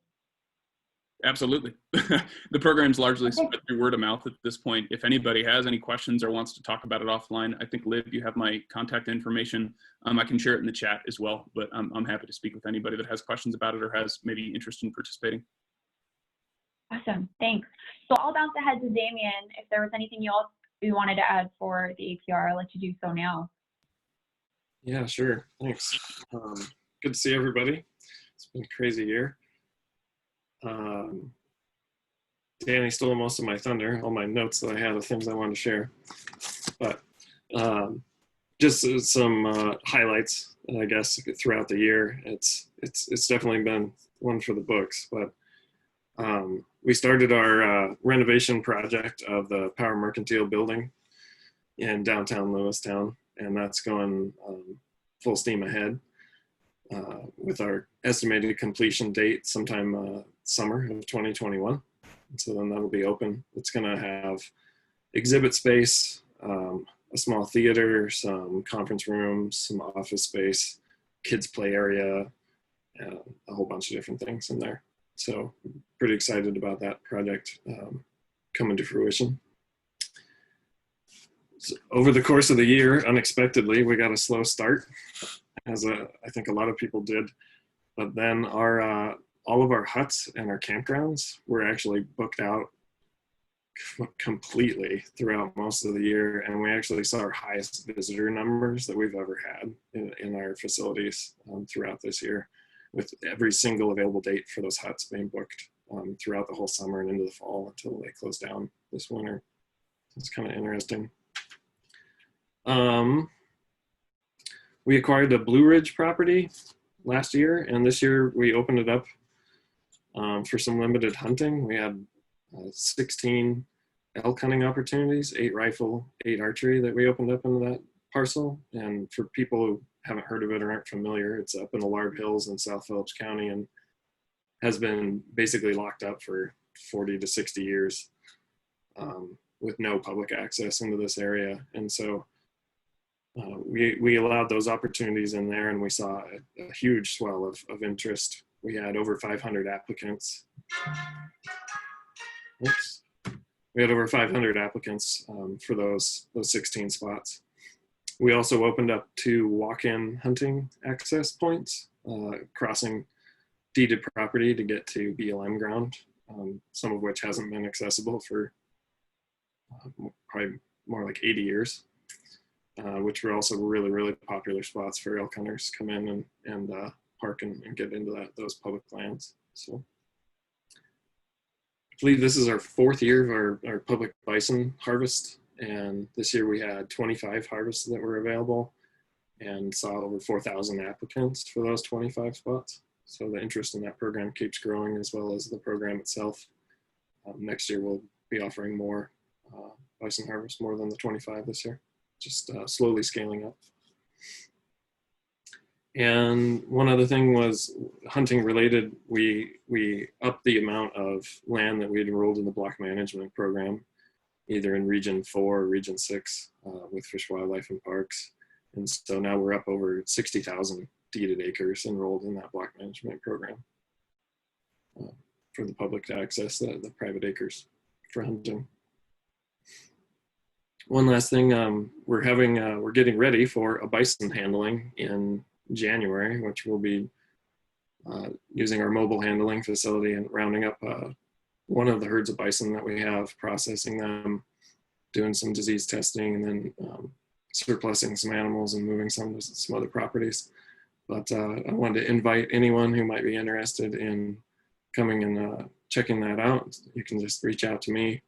Speaker 12: Absolutely. The program's largely spread through word of mouth at this point. If anybody has any questions or wants to talk about it offline, I think, Liv, you have my contact information. I can share it in the chat as well, but I'm happy to speak with anybody that has questions about it or has maybe interest in participating.
Speaker 1: Awesome, thanks. So I'll bounce ahead to Damien. If there was anything you wanted to add for the APR, I'll let you do so now.
Speaker 14: Yeah, sure, thanks. Good to see everybody. It's been a crazy year. Danny stole most of my thunder, all my notes that I had of things I wanted to share. But just some highlights, I guess, throughout the year. It's definitely been one for the books. But we started our renovation project of the Power Mercantile building in downtown Lewistown, and that's going full steam ahead. With our estimated completion date sometime summer of 2021. And so then that'll be open. It's going to have exhibit space, a small theater, some conference rooms, some office space, kids play area, a whole bunch of different things in there. So pretty excited about that project coming to fruition. So over the course of the year, unexpectedly, we got a slow start, as I think a lot of people did. But then all of our huts and our campgrounds were actually booked out completely throughout most of the year, and we actually saw our highest visitor numbers that we've ever had in our facilities throughout this year, with every single available date for those huts being booked throughout the whole summer and into the fall until they close down this winter. It's kind of interesting. We acquired the Blue Ridge property last year, and this year we opened it up for some limited hunting. We had 16 elk hunting opportunities, 8 rifle, 8 archery that we opened up into that parcel. And for people who haven't heard of it or aren't familiar, it's up in the Larb Hills in South Phillips County and has been basically locked up for 40 to 60 years with no public access into this area. And so we allowed those opportunities in there, and we saw a huge swell of interest. We had over 500 applicants. Oops. We had over 500 applicants for those 16 spots. We also opened up 2 walk-in hunting access points, crossing deeded property to get to BLM ground, some of which hasn't been accessible for probably more like 80 years, which were also really, really popular spots for elk hunters to come in and park and get into those public lands. So I believe this is our 4th year of our public bison harvest. And this year we had 25 harvests that were available and saw over 4,000 applicants for those 25 spots. So the interest in that program keeps growing, as well as the program itself. Next year we'll be offering more bison harvest, more than the 25 this year, just slowly scaling up. And one other thing was hunting related. We upped the amount of land that we had enrolled in the block management program, either in Region 4 or Region 6 with Fish, Wildlife, and Parks. And so now we're up over 60,000 deeded acres enrolled in that block management program for the public to access the private acres for hunting. One last thing, we're getting ready for a bison handling in January, which will be using our mobile handling facility and rounding up one of the herds of bison that we have, processing them, doing some disease testing, and then surplusing some animals and moving some to some other properties. But I wanted to invite anyone who might be interested in coming and checking that out. You can just reach out to me,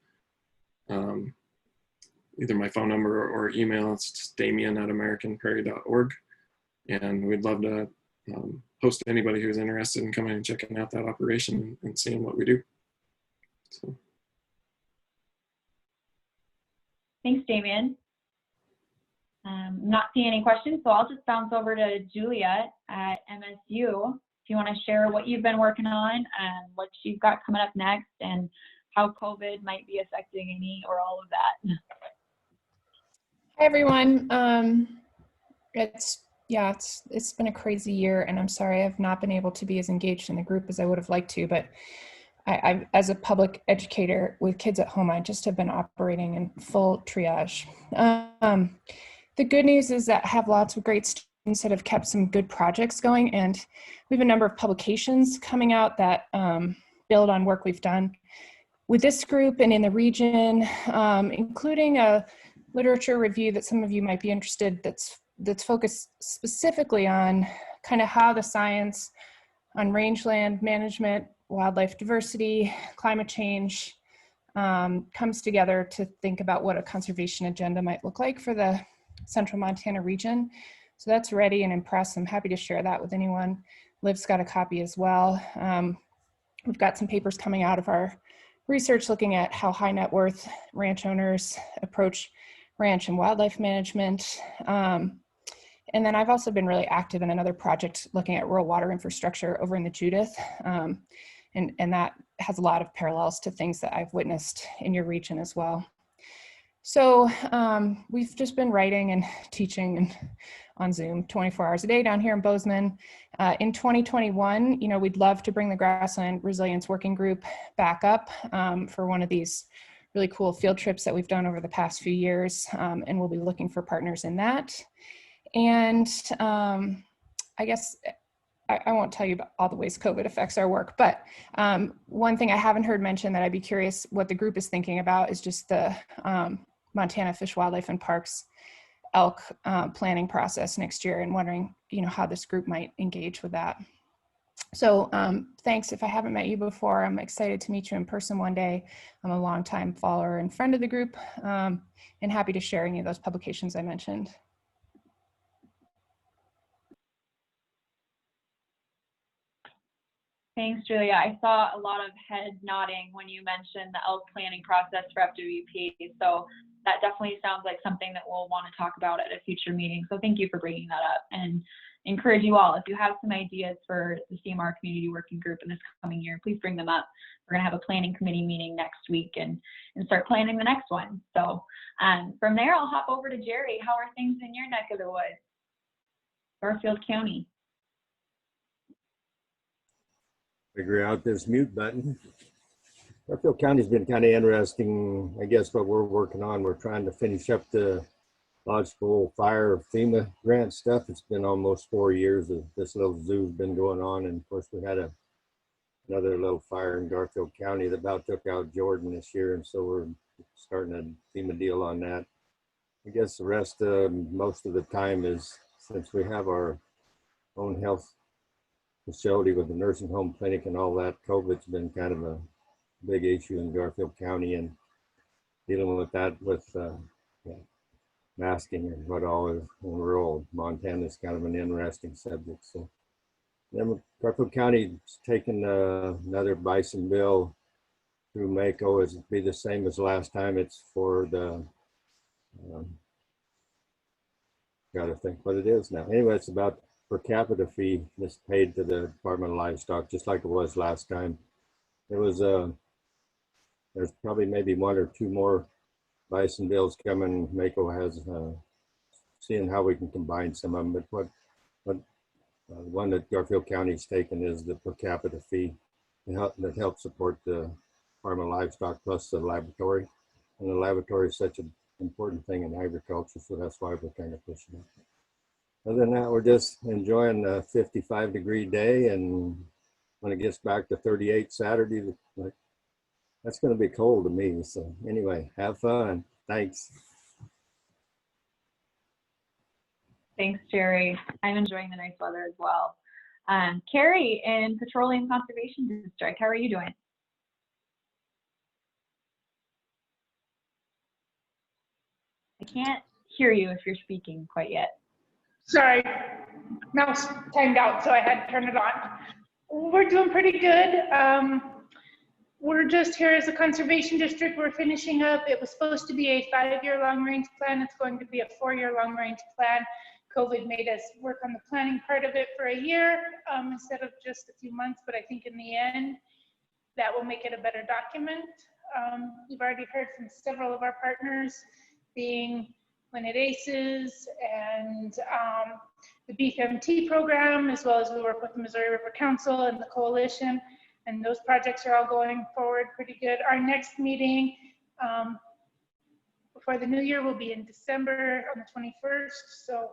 Speaker 14: either my phone number or email. It's just damien@americanprairie.org. And we'd love to host anybody who's interested in coming and checking out that operation and seeing what we do. So.
Speaker 1: Thanks, Damien. Not seeing any questions, so I'll just bounce over to Julia at MSU. If you want to share what you've been working on, what you've got coming up next, and how COVID might be affecting any or all of that.
Speaker 15: Hi, everyone. It's been a crazy year, and I'm sorry I've not been able to be as engaged in the group as I would have liked to, but I as a public educator with kids at home, I just have been operating in full triage. The good news is that I have lots of great students that have kept some good projects going, and we have a number of publications coming out that build on work we've done with this group and in the region, including a literature review that some of you might be interested that's focused specifically on kind of how the science on rangeland management, wildlife diversity, climate change comes together to think about what a conservation agenda might look like for the Central Montana region. So that's ready and in press. I'm happy to share that with anyone. Liv's got a copy as well. We've got some papers coming out of our research looking at how high net worth ranch owners approach ranch and wildlife management. And then I've also been really active in another project looking at rural water infrastructure over in the Judith. And that has a lot of parallels to things that I've witnessed in your region as well. So we've just been writing and teaching and on Zoom 24 hours a day down here in Bozeman. In 2021, you know, we'd love to bring the Grassland Resilience Working Group back up for one of these really cool field trips that we've done over the past few years. And we'll be looking for partners in that. And I guess I won't tell you about all the ways COVID affects our work, but one thing I haven't heard mentioned that I'd be curious what the group is thinking about is just the Montana Fish, Wildlife and Parks elk planning process next year, and wondering, you know, how this group might engage with that. So thanks. If I haven't met you before, I'm excited to meet you in person one day. I'm a longtime follower and friend of the group, and happy to share any of those publications I mentioned.
Speaker 1: Thanks, Julia. I saw a lot of head nodding when you mentioned the elk planning process for FWP. So that definitely sounds like something that we'll want to talk about at a future meeting. So thank you for bringing that up, and encourage you all, if you have some ideas for the CMR Community Working Group in this coming year, please bring them up. We're going to have a planning committee meeting next week and start planning the next one. So from there, I'll hop over to Jerry. How are things in your neck of the woods? Garfield County.
Speaker 16: Figure out this mute button. Garfield County's been kind of interesting, I guess, what we're working on. We're trying to finish up the logical fire FEMA grant stuff. It's been almost 4 years that this little zoo's been going on. And of course, we had another little fire in Garfield County that about took out Jordan this year. And so we're starting a FEMA deal on that. I guess the rest, most of the time is, since we have our own health facility with the nursing home clinic and all that, COVID's been kind of a big issue in Garfield County, and dealing with that with masking and what all is in rural Montana is kind of an interesting subject. So then Garfield County's taken another bison bill through Mako. It'll be the same as last time. It's for the gotta think what it is now. Anyway, it's about per capita fee that's paid to the Department of Livestock, just like it was last time. It was there's probably maybe 1 or 2 more bison bills coming. Mako has seeing how we can combine some of them. But what one that Garfield County's taken is the per capita fee that helps support the Department of Livestock plus the laboratory. And the laboratory is such an important thing in agriculture, so that's why we're kind of pushing it. Other than that, we're just enjoying a 55-degree day, and when it gets back to 38 Saturday, that's going to be cold to me. So anyway, have fun. Thanks.
Speaker 1: Thanks, Jerry. I'm enjoying the nice weather as well. Carrie in Petroleum Conservation District, how are you doing? I can't hear you if you're speaking quite yet.
Speaker 17: Sorry, mouse timed out, so I had to turn it on. We're doing pretty good. We're just here as a conservation district. We're finishing up. It was supposed to be a 5-year long-range plan. It's going to be a 4-year long-range plan. COVID made us work on the planning part of it for a year instead of just a few months, but I think in the end, that will make it a better document. We've already heard from several of our partners, being Planet ACES and the Beef MT program, as well as we work with the Missouri River Council and the coalition, and those projects are all going forward pretty good. Our next meeting before the new year will be in December on the 21st, so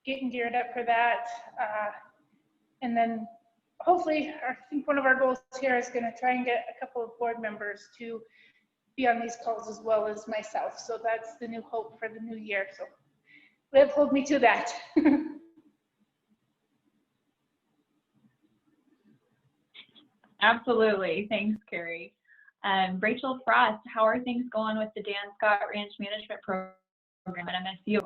Speaker 17: getting geared up for that. And then hopefully, I think one of our goals here is going to try and get a couple of board members to be on these calls as well as myself. So that's the new hope for the new year. So Liv, hold me to that.
Speaker 1: Absolutely. Thanks, Carrie. Rachel Frost, how are things going with the Dan Scott Ranch Management Program at MSU?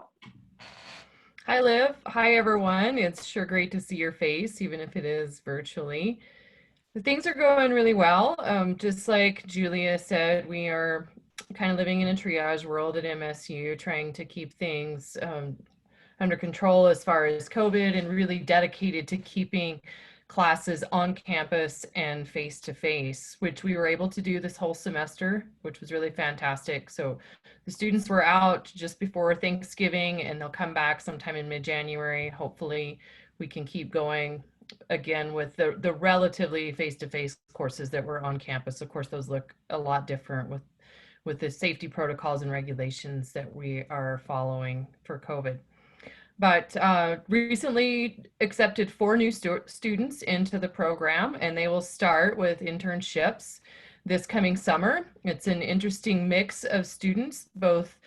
Speaker 18: Hi, Liv. Hi, everyone. It's sure great to see your face, even if it is virtually. The things are going really well. Just like Julia said, we are kind of living in a triage world at MSU, trying to keep things under control as far as COVID, and really dedicated to keeping classes on campus and face-to-face, which we were able to do this whole semester, which was really fantastic. So the students were out just before Thanksgiving, and they'll come back sometime in mid-January. Hopefully we can keep going again with the relatively face-to-face courses that were on campus. Of course, those look a lot different with the safety protocols and regulations that we are following for COVID. But recently accepted 4 new students into the program, and they will start with internships this coming summer. It's an interesting mix of students, both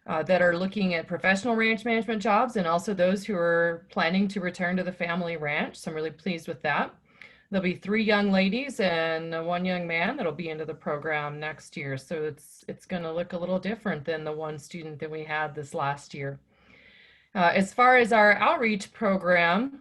Speaker 18: that are looking at professional ranch management jobs and also those who are planning to return to the family ranch. So I'm really pleased with that. There'll be 3 young ladies and 1 young man that'll be into the program next year. So it's going to look a little different than the 1 student that we had this last year. As far as our outreach program,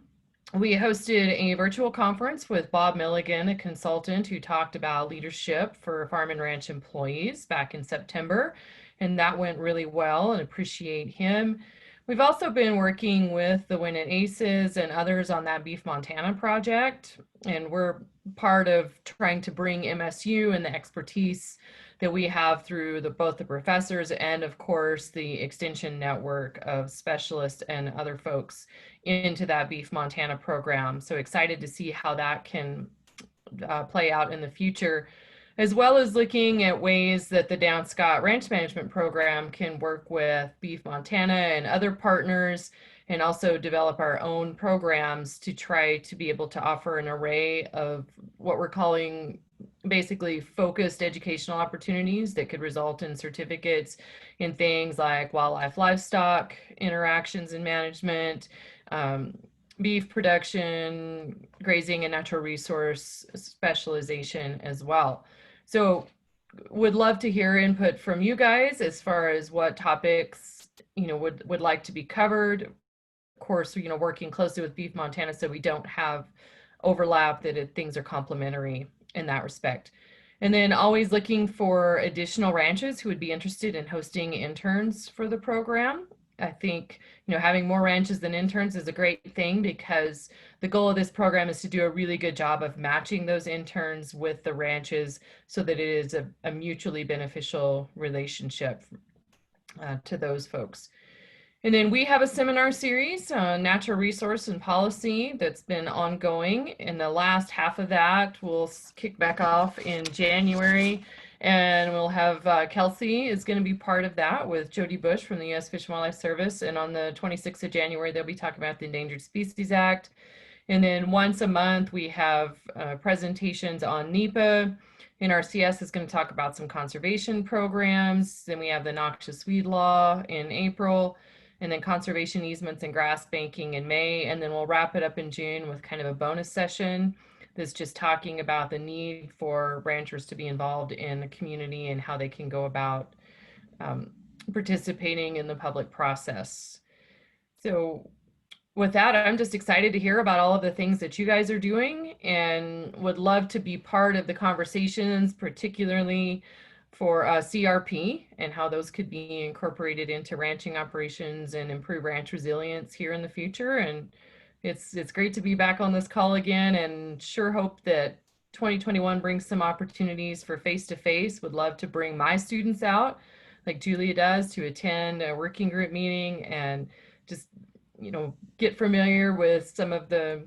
Speaker 18: we hosted a virtual conference with Bob Milligan, a consultant who talked about leadership for farm and ranch employees back in September, and that went really well, and appreciate him. We've also been working with the Win It ACEs and others on that Beef Montana project, and we're part of trying to bring MSU and the expertise that we have through both the professors and, of course, the extension network of specialists and other folks into that Beef Montana program. So excited to see how that can play out in the future, as well as looking at ways that the Downscott Ranch Management Program can work with Beef Montana and other partners, and also develop our own programs to try to be able to offer an array of what we're calling basically focused educational opportunities that could result in certificates in things like wildlife livestock interactions and management, beef production, grazing, and natural resource specialization as well. So would love to hear input from you guys as far as what topics would like to be covered. Of course, working closely with Beef Montana so we don't have overlap, that things are complementary in that respect. And then always looking for additional ranches who would be interested in hosting interns for the program. I think, having more ranches than interns is a great thing, because the goal of this program is to do a really good job of matching those interns with the ranches so that it is a mutually beneficial relationship to those folks. And then we have a seminar series on natural resource and policy that's been ongoing. And the last half of that will kick back off in January. And we'll have Kelsey is going to be part of that with Jody Bush from the U.S. Fish and Wildlife Service. And on the 26th of January, they'll be talking about the Endangered Species Act. And then once a month, we have presentations on NEPA. NRCS is going to talk about some conservation programs. Then we have the noxious weed law in April, and then conservation easements and grass banking in May. And then we'll wrap it up in June with kind of a bonus session that's just talking about the need for ranchers to be involved in the community and how they can go about participating in the public process. So with that, I'm just excited to hear about all of the things that you guys are doing, and would love to be part of the conversations, particularly for CRP and how those could be incorporated into ranching operations and improve ranch resilience here in the future. And it's great to be back on this call again, and sure hope that 2021 brings some opportunities for face-to-face. Would love to bring my students out like Julia does to attend a working group meeting and just get familiar with some of the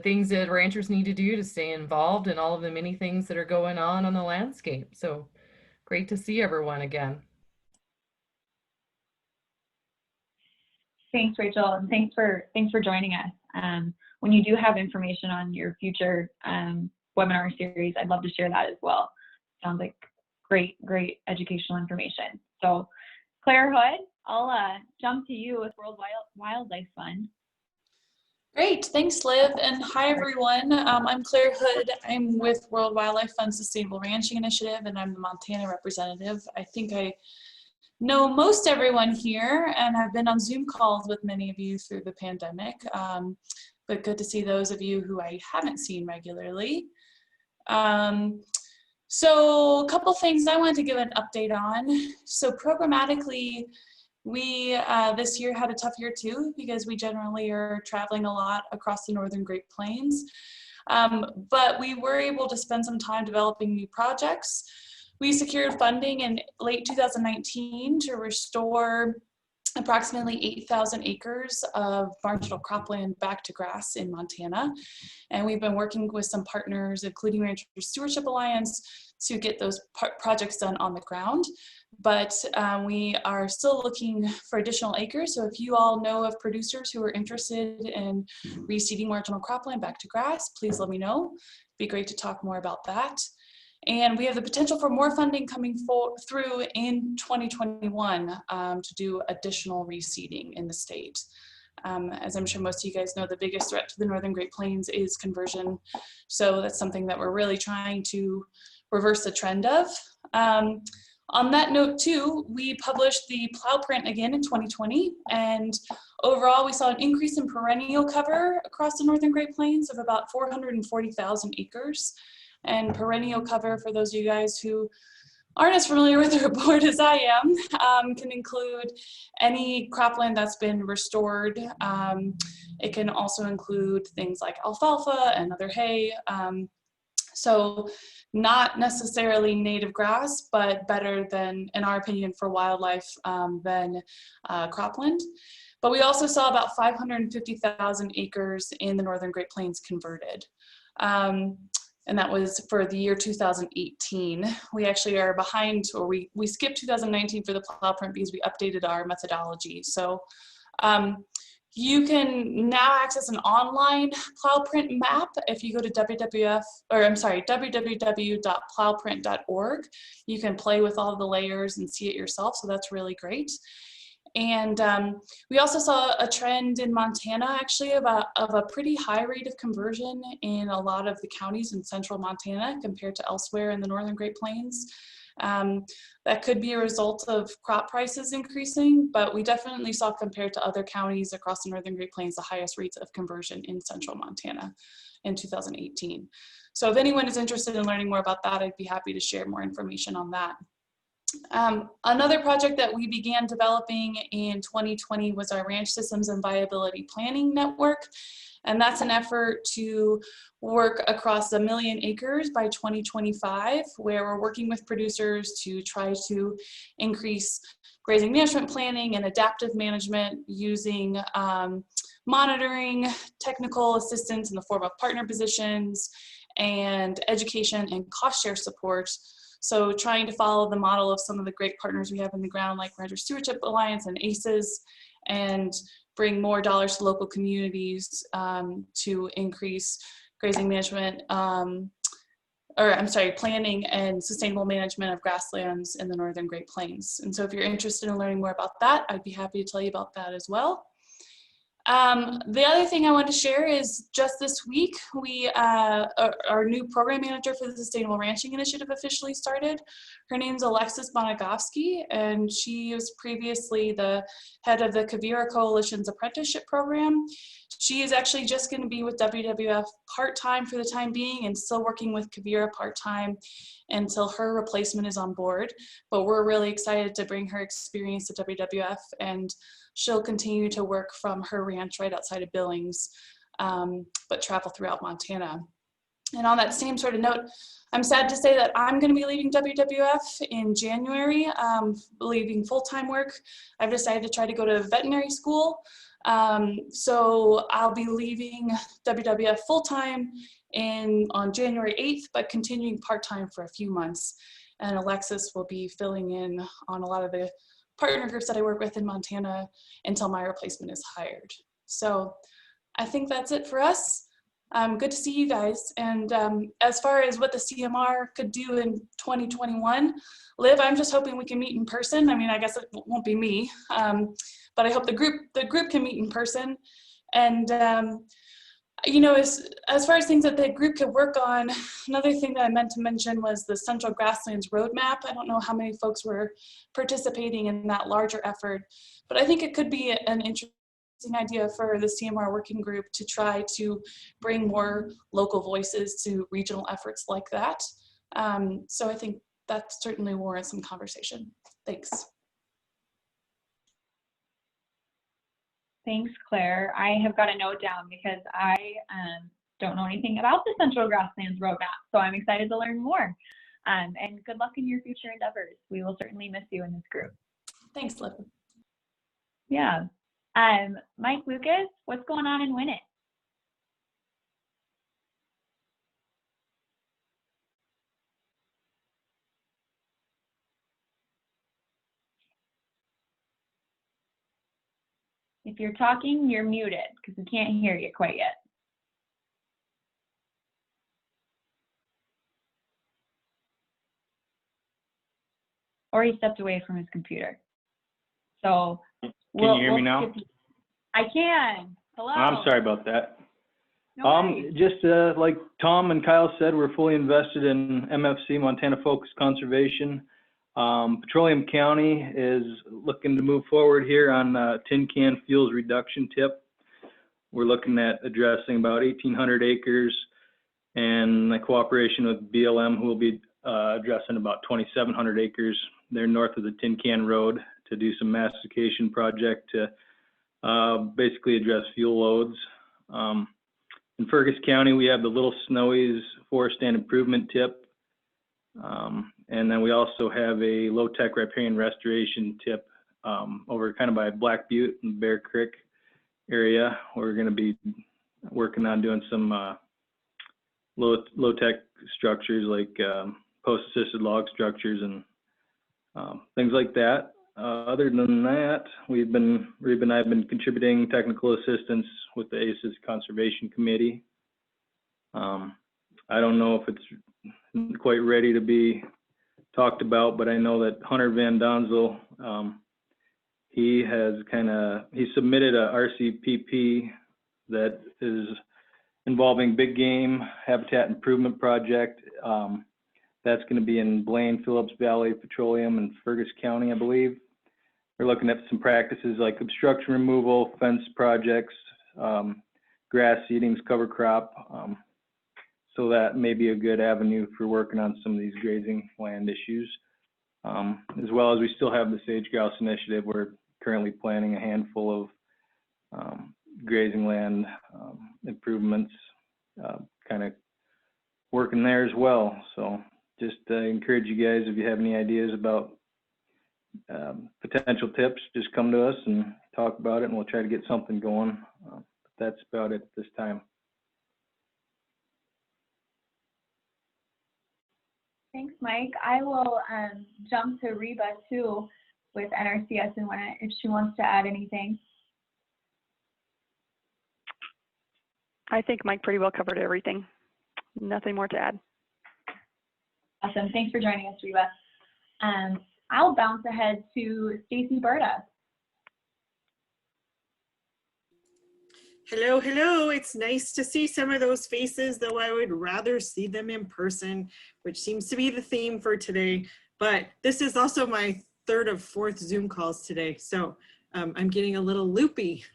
Speaker 18: things that ranchers need to do to stay involved in all of the many things that are going on the landscape. So great to see everyone again.
Speaker 1: Thanks, Rachel, and thanks for joining us. When you do have information on your future webinar series, I'd love to share that as well. Sounds like great educational information. So Claire Hood, I'll jump to you with World Wildlife Fund.
Speaker 13: Great, thanks Liv, and hi everyone. I'm Claire Hood. I'm with World Wildlife Fund's Sustainable Ranching Initiative, and I'm the Montana representative. I think I know most everyone here, and I've been on Zoom calls with many of you through the pandemic, but good to see those of you who I haven't seen regularly. So a couple things I wanted to give an update on. So programmatically, We this year had a tough year too, because we generally are traveling a lot across the Northern Great Plains. But we were able to spend some time developing new projects. We secured funding in late 2019 to restore approximately 8,000 acres of marginal cropland back to grass in Montana. And we've been working with some partners, including Rancher Stewardship Alliance, to get those projects done on the ground. But we are still looking for additional acres. So if you all know of producers who are interested in reseeding marginal cropland back to grass, please let me know. It'd be great to talk more about that. And we have the potential for more funding coming through in 2021 to do additional reseeding in the state. As I'm sure most of you guys know, the biggest threat to the Northern Great Plains is conversion. So that's something that we're really trying to reverse the trend of. On that note too, we published the plow print again in 2020, and overall we saw an increase in perennial cover across the Northern Great Plains of about 440,000 acres. And perennial cover, for those of you guys who aren't as familiar with the report as I am, can include any cropland that's been restored. It can also include things like alfalfa and other hay. So not necessarily native grass, but better than, in our opinion, for wildlife than cropland. But we also saw about 550,000 acres in the Northern Great Plains converted. And that was for the year 2018. We actually are behind, or we skipped 2019 for the plow print because we updated our methodology. So you can now access an online plow print map if you go to www.plowprint.org. You can play with all the layers and see it yourself, so that's really great. And we also saw a trend in Montana actually of a pretty high rate of conversion in a lot of the counties in central Montana compared to elsewhere in the Northern Great Plains. That could be a result of crop prices increasing, but we definitely saw, compared to other counties across the Northern Great Plains, the highest rates of conversion in central Montana in 2018. So if anyone is interested in learning more about that, I'd be happy to share more information on that. Another project that we began developing in 2020 was our Ranch Systems and Viability Planning Network. And that's an effort to work across 1 million acres by 2025, where we're working with producers to try to increase grazing management planning and adaptive management using monitoring, technical assistance in the form of partner positions, and education and cost share support. So trying to follow the model of some of the great partners we have in the ground, like Rancher Stewardship Alliance and ACES, and bring more dollars to local communities to increase grazing management, planning and sustainable management of grasslands in the Northern Great Plains. And so if you're interested in learning more about that, I'd be happy to tell you about that as well. The other thing I want to share is just this week, our new program manager for the Sustainable Ranching Initiative officially started. Her name's Alexis Bonagovsky, and she was previously the head of the Quivira Coalition's apprenticeship program. She is actually just going to be with WWF part-time for the time being and still working with Quivira part-time until her replacement is on board. But we're really excited to bring her experience to WWF, and she'll continue to work from her ranch right outside of Billings, but travel throughout Montana. And on that same sort of note, I'm sad to say that I'm going to be leaving WWF in January, leaving full-time work. I've decided to try to go to veterinary school. So I'll be leaving WWF full-time on January 8th, but continuing part-time for a few months. And Alexis will be filling in on a lot of the partner groups that I work with in Montana until my replacement is hired. So I think that's it for us. Good to see you guys. And as far as what the CMR could do in 2021, Liv, I'm just hoping we can meet in person. I mean, I guess it won't be me, but I hope the group can meet in person. And you know, as far as things that the group could work on, another thing that I meant to mention was the Central Grasslands Roadmap. I don't know how many folks were participating in that larger effort, but I think it could be an interesting idea for the CMR working group to try to bring more local voices to regional efforts like that. So I think that certainly warrants some conversation. Thanks.
Speaker 1: Thanks, Claire. I have got a note down because I don't know anything about the Central Grasslands Roadmap, so I'm excited to learn more. And good luck in your future endeavors. We will certainly miss you in this group.
Speaker 13: Thanks, Liv.
Speaker 1: Yeah. Mike Lucas, what's going on in Winnet? If you're talking, you're muted because we can't hear you quite yet. Or he stepped away from his computer. So
Speaker 19: Can you hear me now?
Speaker 1: I can. Hello.
Speaker 19: I'm sorry about that.
Speaker 1: No worries.
Speaker 19: Just like Tom and Kyle said, we're fully invested in MFC, Montana Focused Conservation. Petroleum County is looking to move forward here on tin can fuels reduction tip. We're looking at addressing about 1,800 acres and the cooperation with BLM, who will be addressing about 2,700 acres. They're north of the Tin Can Road to do some massification project to basically address fuel loads. In Fergus County, we have the Little Snowies Forest Stand Improvement Tip. And then we also have a low-tech riparian restoration tip over kind of by Black Butte and Bear Creek area. We're going to be working on doing some low-tech structures like post-assisted log structures and things like that. Other than that, Reba and I have been contributing technical assistance with the ACES Conservation Committee. I don't know if it's quite ready to be talked about, but I know that Hunter Van Donzel, he submitted a RCPP that is involving big game habitat improvement project. That's going to be in Blaine, Phillips Valley, Petroleum, and Fergus County, I believe. We're looking at some practices like obstruction removal, fence projects, grass seedings, cover crop. So that may be a good avenue for working on some of these grazing land issues. As well as we still have the Sage Grouse Initiative. We're currently planning a handful of grazing land improvements, kind of working there as well. So just encourage you guys, if you have any ideas about potential tips, just come to us and talk about it and we'll try to get something going. That's about it at this time.
Speaker 1: Thanks, Mike. I will jump to Reba too with NRCS and if she wants to add anything.
Speaker 20: I think Mike pretty well covered everything. Nothing more to add.
Speaker 1: Awesome. Thanks for joining us, Reba. I'll bounce ahead to Stacy Berta.
Speaker 21: Hello, hello. It's nice to see some of those faces, though I would rather see them in person, which seems to be the theme for today. But this is also my third of fourth Zoom calls today, so I'm getting a little loopy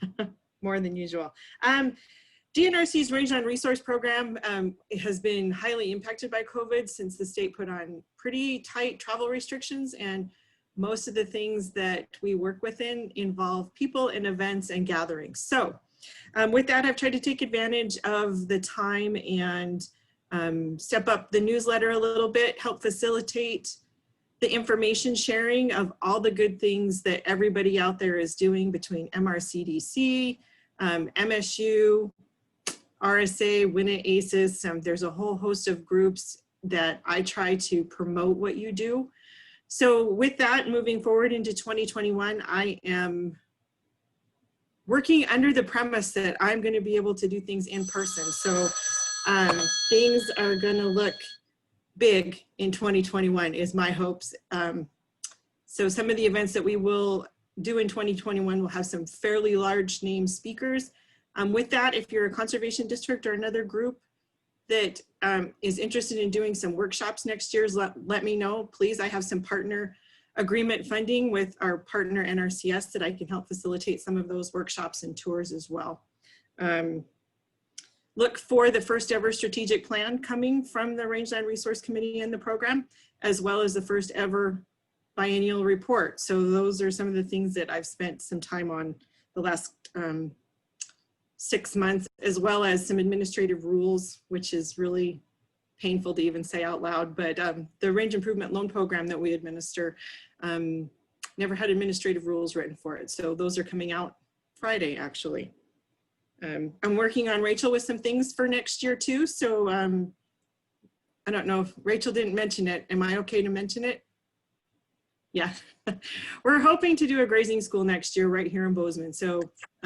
Speaker 21: more than usual. DNRC's Rangeland Resource Program has been highly impacted by COVID since the state put on pretty tight travel restrictions, and most of the things that we work within involve people and events and gatherings. So with that, I've tried to take advantage of the time and step up the newsletter a little bit, help facilitate the information sharing of all the good things that everybody out there is doing between MRCDC, MSU, RSA, Winnet ACES. There's a whole host of groups that I try to promote what you do. So with that, moving forward into 2021, I am working under the premise that I'm going to be able to do things in person. So things are going to look big in 2021 is my hopes. So some of the events that we will do in 2021 will have some fairly large name speakers. With that, if you're a conservation district or another group that is interested in doing some workshops next year, let me know, please. I have some partner agreement funding with our partner NRCS that I can help facilitate some of those workshops and tours as well. Look for the first ever strategic plan coming from the Rangeland Resource Committee and the program, as well as the first ever biennial report. So those are some of the things that I've spent some time on the last 6 months, as well as some administrative rules, which is really painful to even say out loud. But the range improvement loan program that we administer never had administrative rules written for it. So those are coming out Friday, actually. I'm working on Rachel with some things for next year too. So I don't know if Rachel didn't mention it. Am I okay to mention it? Yeah, we're hoping to do a grazing school next year right here in Bozeman. So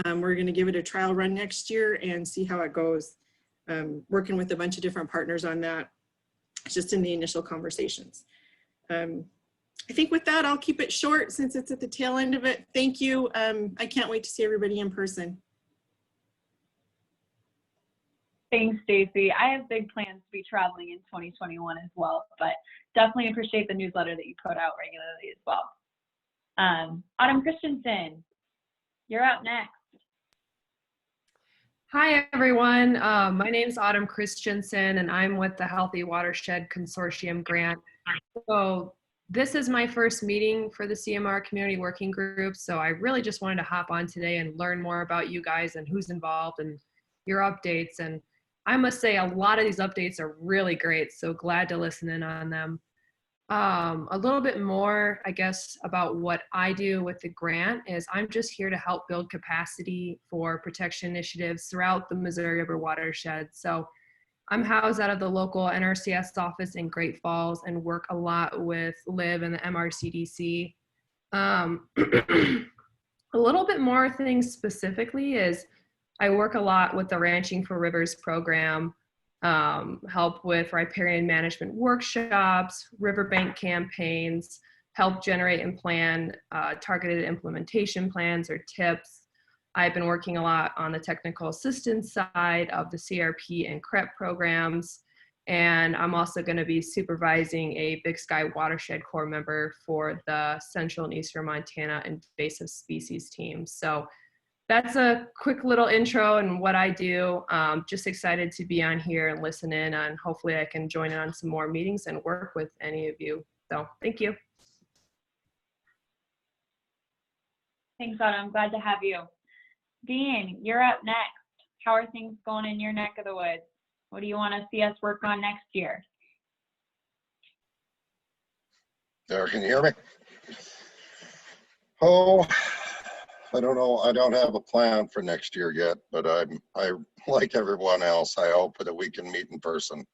Speaker 21: we're going to give it a trial run next year and see how it goes. Working with a bunch of different partners on that, just in the initial conversations. I think with that, I'll keep it short since it's at the tail end of it. Thank you. I can't wait to see everybody in person.
Speaker 1: Thanks, Stacy. I have big plans to be traveling in 2021 as well, but definitely appreciate the newsletter that you put out regularly as well. Autumn Christensen, you're up next.
Speaker 3: Hi, everyone. My name is Autumn Christensen, and I'm with the Healthy Watershed Consortium grant. So this is my first meeting for the CMR Community Working Group, so I really just wanted to hop on today and learn more about you guys and who's involved and your updates. And I must say a lot of these updates are really great, so glad to listen in on them. A little bit more, I guess, about what I do with the grant is I'm just here to help build capacity for protection initiatives throughout the Missouri River watershed. So I'm housed out of the local NRCS office in Great Falls and work a lot with LIV and the MRCDC. A little bit more things specifically is I work a lot with the Ranching for Rivers program, help with riparian management workshops, riverbank campaigns, help generate and plan targeted implementation plans or tips. I've been working a lot on the technical assistance side of the CRP and CREP programs, and I'm also going to be supervising a Big Sky Watershed Corps member for the Central and Eastern Montana invasive species team. So that's a quick little intro and what I do. Just excited to be on here and listen in, and hopefully I can join in on some more meetings and work with any of you. So thank you.
Speaker 1: Thanks, Autumn. I'm glad to have you. Dean, you're up next. How are things going in your neck of the woods? What do you want to see us work on next year?
Speaker 22: There, can you hear me? Oh, I don't know. I don't have a plan for next year yet, but I like everyone else, I hope that we can meet in person.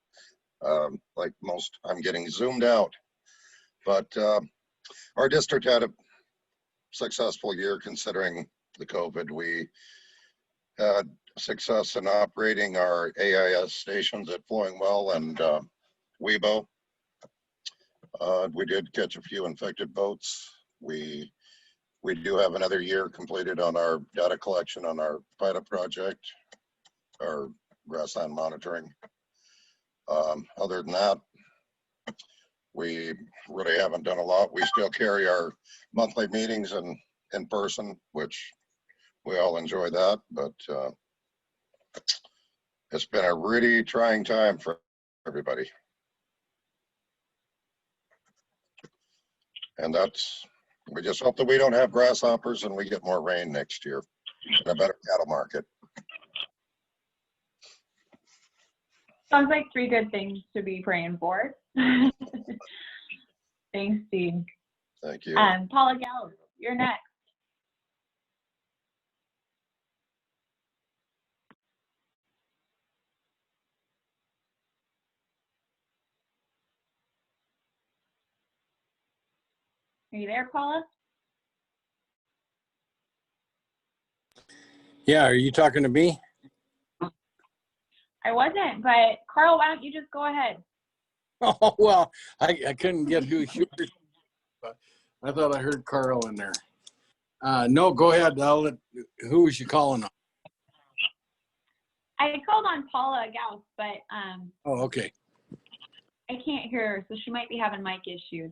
Speaker 22: Like most, I'm getting zoomed out. But our district had a successful year considering the COVID. We had success in operating our AIS stations at Flowing Well and Weibo. We did catch a few infected boats. We do have another year completed on our data collection on our pilot project, our grassland monitoring. Other than that, we really haven't done a lot. We still carry our monthly meetings in person, which we all enjoy that, but it's been a really trying time for everybody. And we just hope that we don't have grasshoppers and we get more rain next year and a better cattle market.
Speaker 1: Sounds like 3 good things to be praying for. Thanks, Steve.
Speaker 22: Thank you.
Speaker 1: Paula Gallo, you're next. Are you there, Paula?
Speaker 23: Yeah, are you talking to me?
Speaker 1: I wasn't, but Carl, why don't you just go ahead?
Speaker 23: Oh, well, I couldn't get who you were, but I thought I heard Carl in there. No, go ahead. Who was you calling on?
Speaker 1: I called on Paula Gauss, but
Speaker 23: Oh, okay.
Speaker 1: I can't hear her, so she might be having mic issues.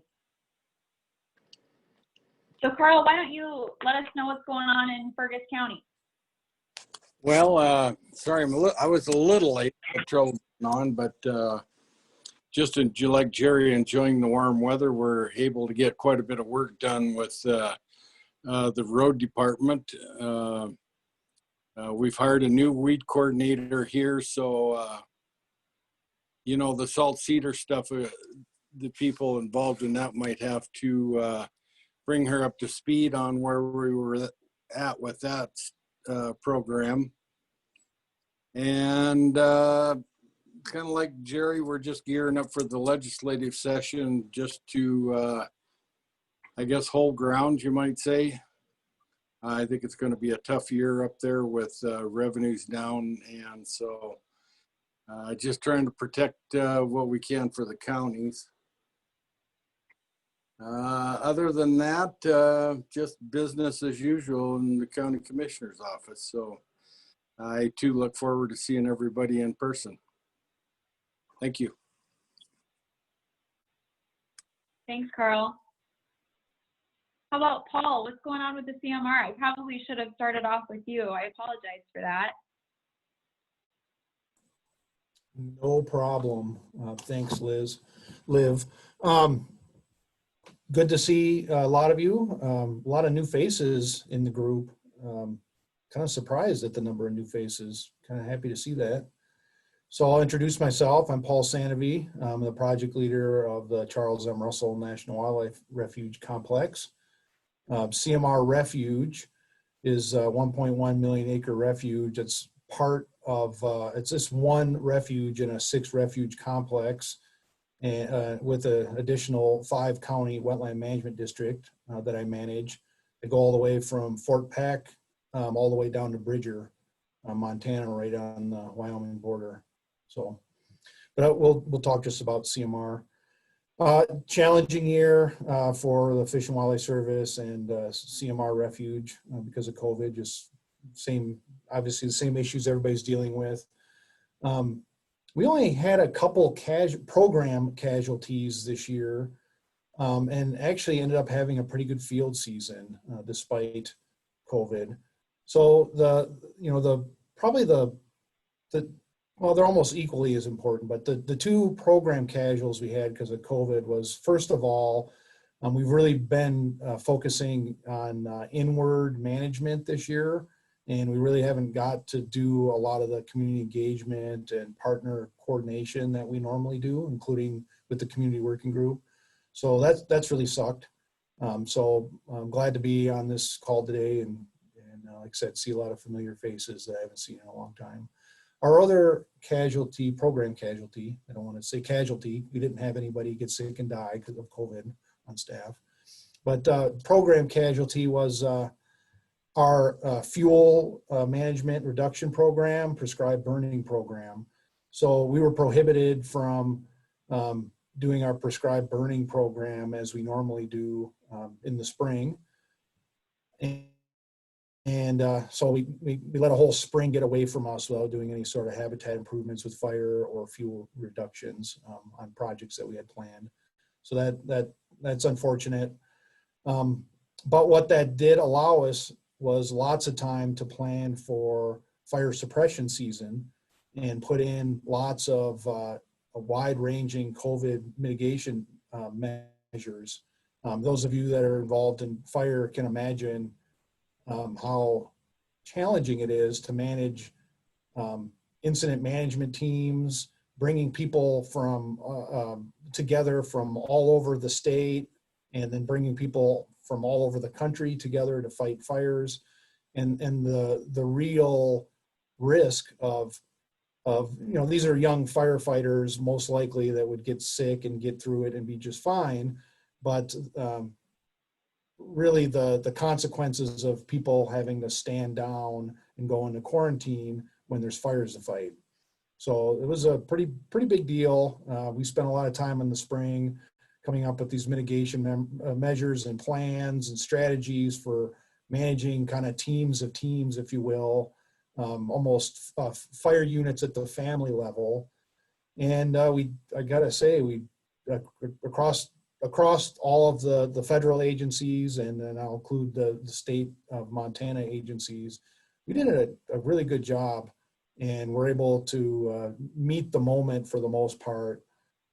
Speaker 1: So Carl, why don't you let us know what's going on in Fergus County?
Speaker 23: Well, sorry, I was a little late. I had trouble getting on, but just like Jerry, enjoying the warm weather. We're able to get quite a bit of work done with the road department. We've hired a new weed coordinator here, so you know, the salt cedar stuff, the people involved in that might have to bring her up to speed on where we were at with that program. And kind of like Jerry, we're just gearing up for the legislative session just to, I guess, hold ground, you might say. I think it's going to be a tough year up there with revenues down, and so just trying to protect what we can for the counties. Other than that, just business as usual in the county commissioner's office. So I too look forward to seeing everybody in person. Thank you.
Speaker 1: Thanks, Carl. How about Paul? What's going on with the CMR? I probably should have started off with you. I apologize for that.
Speaker 2: No problem. Thanks, Liv. Good to see a lot of you. A lot of new faces in the group. Kind of surprised at the number of new faces. Kind of happy to see that. So I'll introduce myself. I'm Paul Sanavy. I'm the project leader of the Charles M. Russell National Wildlife Refuge Complex. CMR Refuge is a 1.1 million acre refuge. It's part of, it's just one refuge in a 6 refuge complex, and with an additional 5 county wetland management district that I manage. I go all the way from Fort Peck all the way down to Bridger, Montana, right on the Wyoming border. So, but we'll talk just about CMR. Challenging year for the Fish and Wildlife Service and CMR Refuge because of COVID. Just obviously the same issues everybody's dealing with. We only had a couple program casualties this year, and actually ended up having a pretty good field season despite COVID. So well, they're almost equally as important, but the 2 program casuals we had because of COVID was, first of all, we've really been focusing on inward management this year, and we really haven't got to do a lot of the community engagement and partner coordination that we normally do, including with the community working group. So that's really sucked. So I'm glad to be on this call today, and like I said, see a lot of familiar faces that I haven't seen in a long time. Our other program casualty, I don't want to say casualty, we didn't have anybody get sick and die because of COVID on staff, but program casualty was our fuel management reduction program, prescribed burning program. So we were prohibited from doing our prescribed burning program as we normally do in the spring. And so we let a whole spring get away from us without doing any sort of habitat improvements with fire or fuel reductions on projects that we had planned. So that's unfortunate. But what that did allow us was lots of time to plan for fire suppression season and put in lots of a wide-ranging COVID mitigation measures. Those of you that are involved in fire can imagine how challenging it is to manage incident management teams, bringing people from together from all over the state, and then bringing people from all over the country together to fight fires, and the real risk of these are young firefighters most likely that would get sick and get through it and be just fine, but really the consequences of people having to stand down and go into quarantine when there's fires to fight. So it was a pretty big deal. We spent a lot of time in the spring coming up with these mitigation measures and plans and strategies for managing kind of teams of teams, if you will, almost fire units at the family level. And I gotta say, we across all of the federal agencies, and then I'll include the state of Montana agencies, we did a really good job, and we're able to meet the moment for the most part,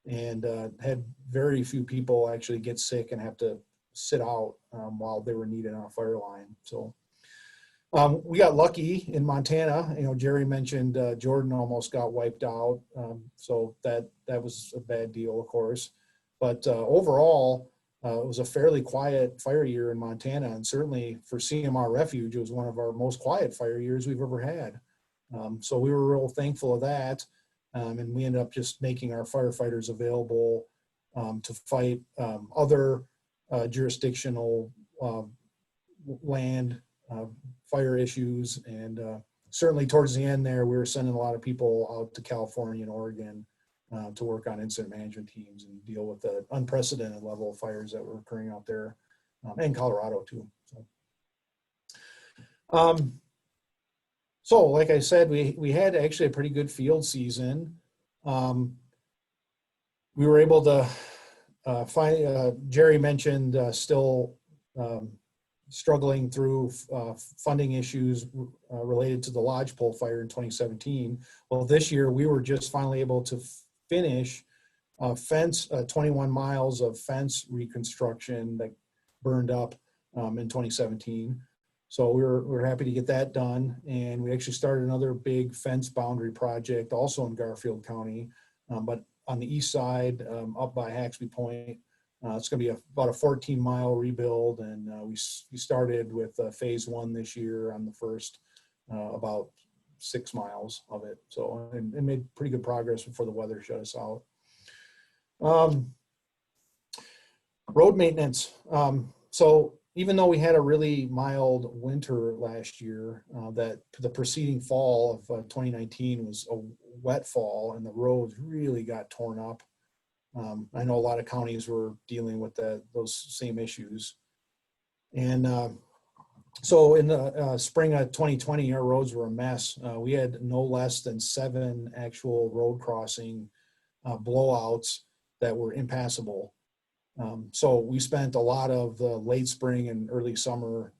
Speaker 2: and had very few people actually get sick and have to sit out while they were needed on a fire line. So we got lucky in Montana. You know, Jerry mentioned Jordan almost got wiped out. So that was a bad deal, of course. But overall, it was a fairly quiet fire year in Montana, and certainly for CMR Refuge, it was one of our most quiet fire years we've ever had. So we were real thankful of that. And we ended up just making our firefighters available to fight other jurisdictional land fire issues. And certainly towards the end there, we were sending a lot of people out to California and Oregon to work on incident management teams and deal with the unprecedented level of fires that were occurring out there, and Colorado too. So like I said, we had actually a pretty good field season. We were able to find, Jerry mentioned still struggling through funding issues related to the lodgepole fire in 2017. Well, this year we were just finally able to finish 21 miles of fence reconstruction that burned up in 2017. So we're happy to get that done. And we actually started another big fence boundary project also in Garfield County, but on the east side up by Haxby Point. It's going to be about a 14-mile rebuild, and we started with phase 1 this year on the first about 6 miles of it. So and made pretty good progress before the weather shut us out. Road maintenance. So even though we had a really mild winter last year, that the preceding fall of 2019 was a wet fall, and the roads really got torn up. I know a lot of counties were dealing with those same issues. And so in the spring of 2020, our roads were a mess. We had no less than 7 actual road crossing blowouts that were impassable. So we spent a lot of the late spring and early summer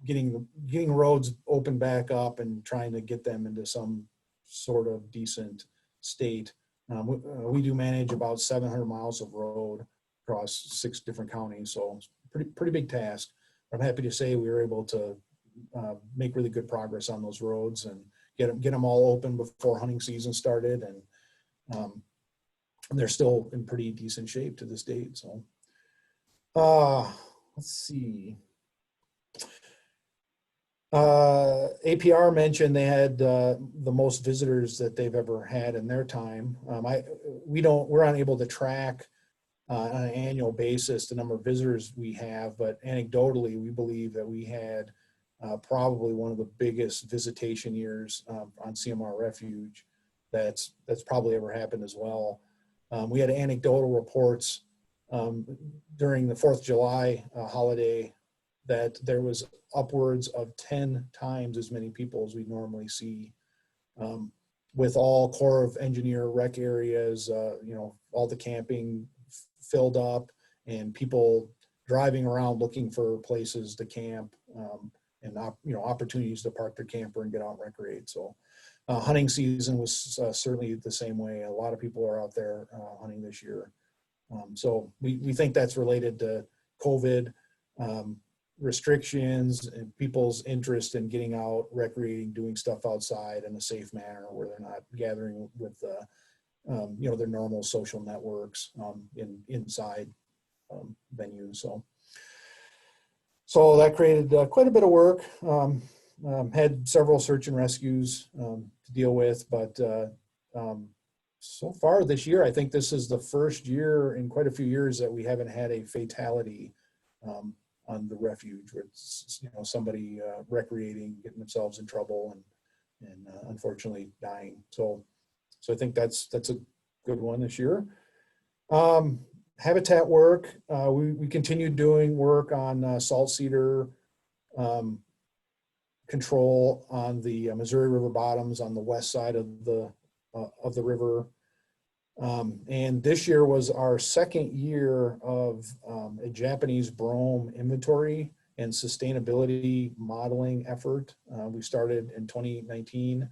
Speaker 2: getting roads open back up and trying to get them into some sort of decent state. We do manage about 700 miles of road across 6 different counties, so it's pretty big task. I'm happy to say we were able to make really good progress on those roads and get them all open before hunting season started, and they're still in pretty decent shape to this date. So let's see. APR mentioned they had the most visitors that they've ever had in their time. We're unable to track on an annual basis the number of visitors we have, but anecdotally, we believe that we had probably one of the biggest visitation years on CMR Refuge that's probably ever happened as well. We had anecdotal reports during the 4th of July holiday that there was upwards of 10 times as many people as we normally see, with all Corps of Engineer rec areas, all the camping filled up and people driving around looking for places to camp, and opportunities to park their camper and get out and recreate. So hunting season was certainly the same way. A lot of people are out there hunting this year. So we think that's related to COVID restrictions and people's interest in getting out, recreating, doing stuff outside in a safe manner where they're not gathering with their normal social networks inside venues. So that created quite a bit of work. Had several search and rescues to deal with, but so far this year, I think this is the first year in quite a few years that we haven't had a fatality on the refuge, where it's somebody recreating, getting themselves in trouble, and unfortunately dying. So I think that's a good one this year. Habitat work, we continue doing work on salt cedar control on the Missouri River bottoms on the west side of the river. And this year was our second year of a Japanese brome inventory and sustainability modeling effort. We started in 2019.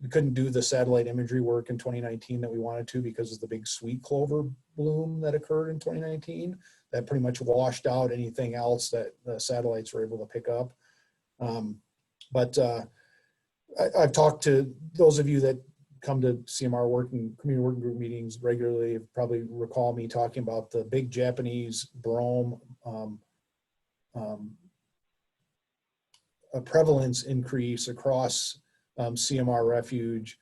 Speaker 2: we couldn't do the satellite imagery work in 2019 that we wanted to because of the big sweet clover bloom that occurred in 2019. That pretty much washed out anything else that the satellites were able to pick up. I've talked to those of you that come to CMR community working group meetings regularly, probably recall me talking about the big Japanese brome a prevalence increase across CMR refuge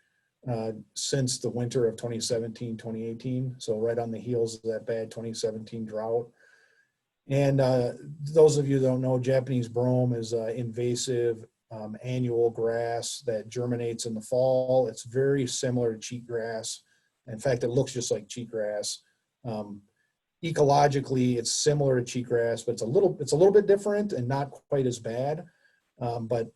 Speaker 2: since the winter of 2017, 2018. So right on the heels of that bad 2017 drought. And those of you that don't know, Japanese brome is invasive annual grass that germinates in the fall. It's very similar to cheatgrass. In fact, it looks just like cheatgrass. Ecologically, it's similar to cheatgrass, but it's a little bit different and not quite as bad. But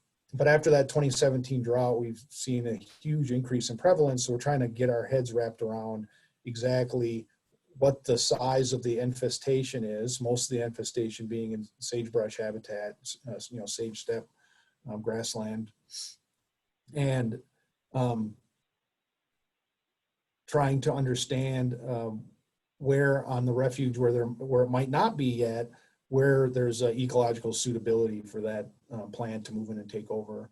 Speaker 2: after that 2017 drought, we've seen a huge increase in prevalence. So we're trying to get our heads wrapped around exactly what the size of the infestation is. Most of the infestation being in sagebrush habitat, sage steppe, grassland, and trying to understand where on the refuge where it might not be yet, where there's ecological suitability for that plant to move in and take over.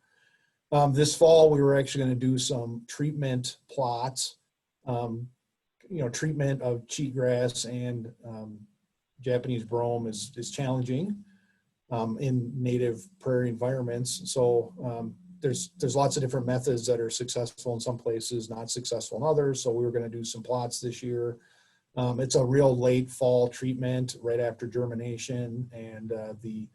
Speaker 2: This fall, we were actually going to do some treatment plots, treatment of cheatgrass and Japanese brome is challenging in native prairie environments. So there's lots of different methods that are successful in some places, not successful in others. So we were going to do some plots this year. It's a real late fall treatment right after germination, and the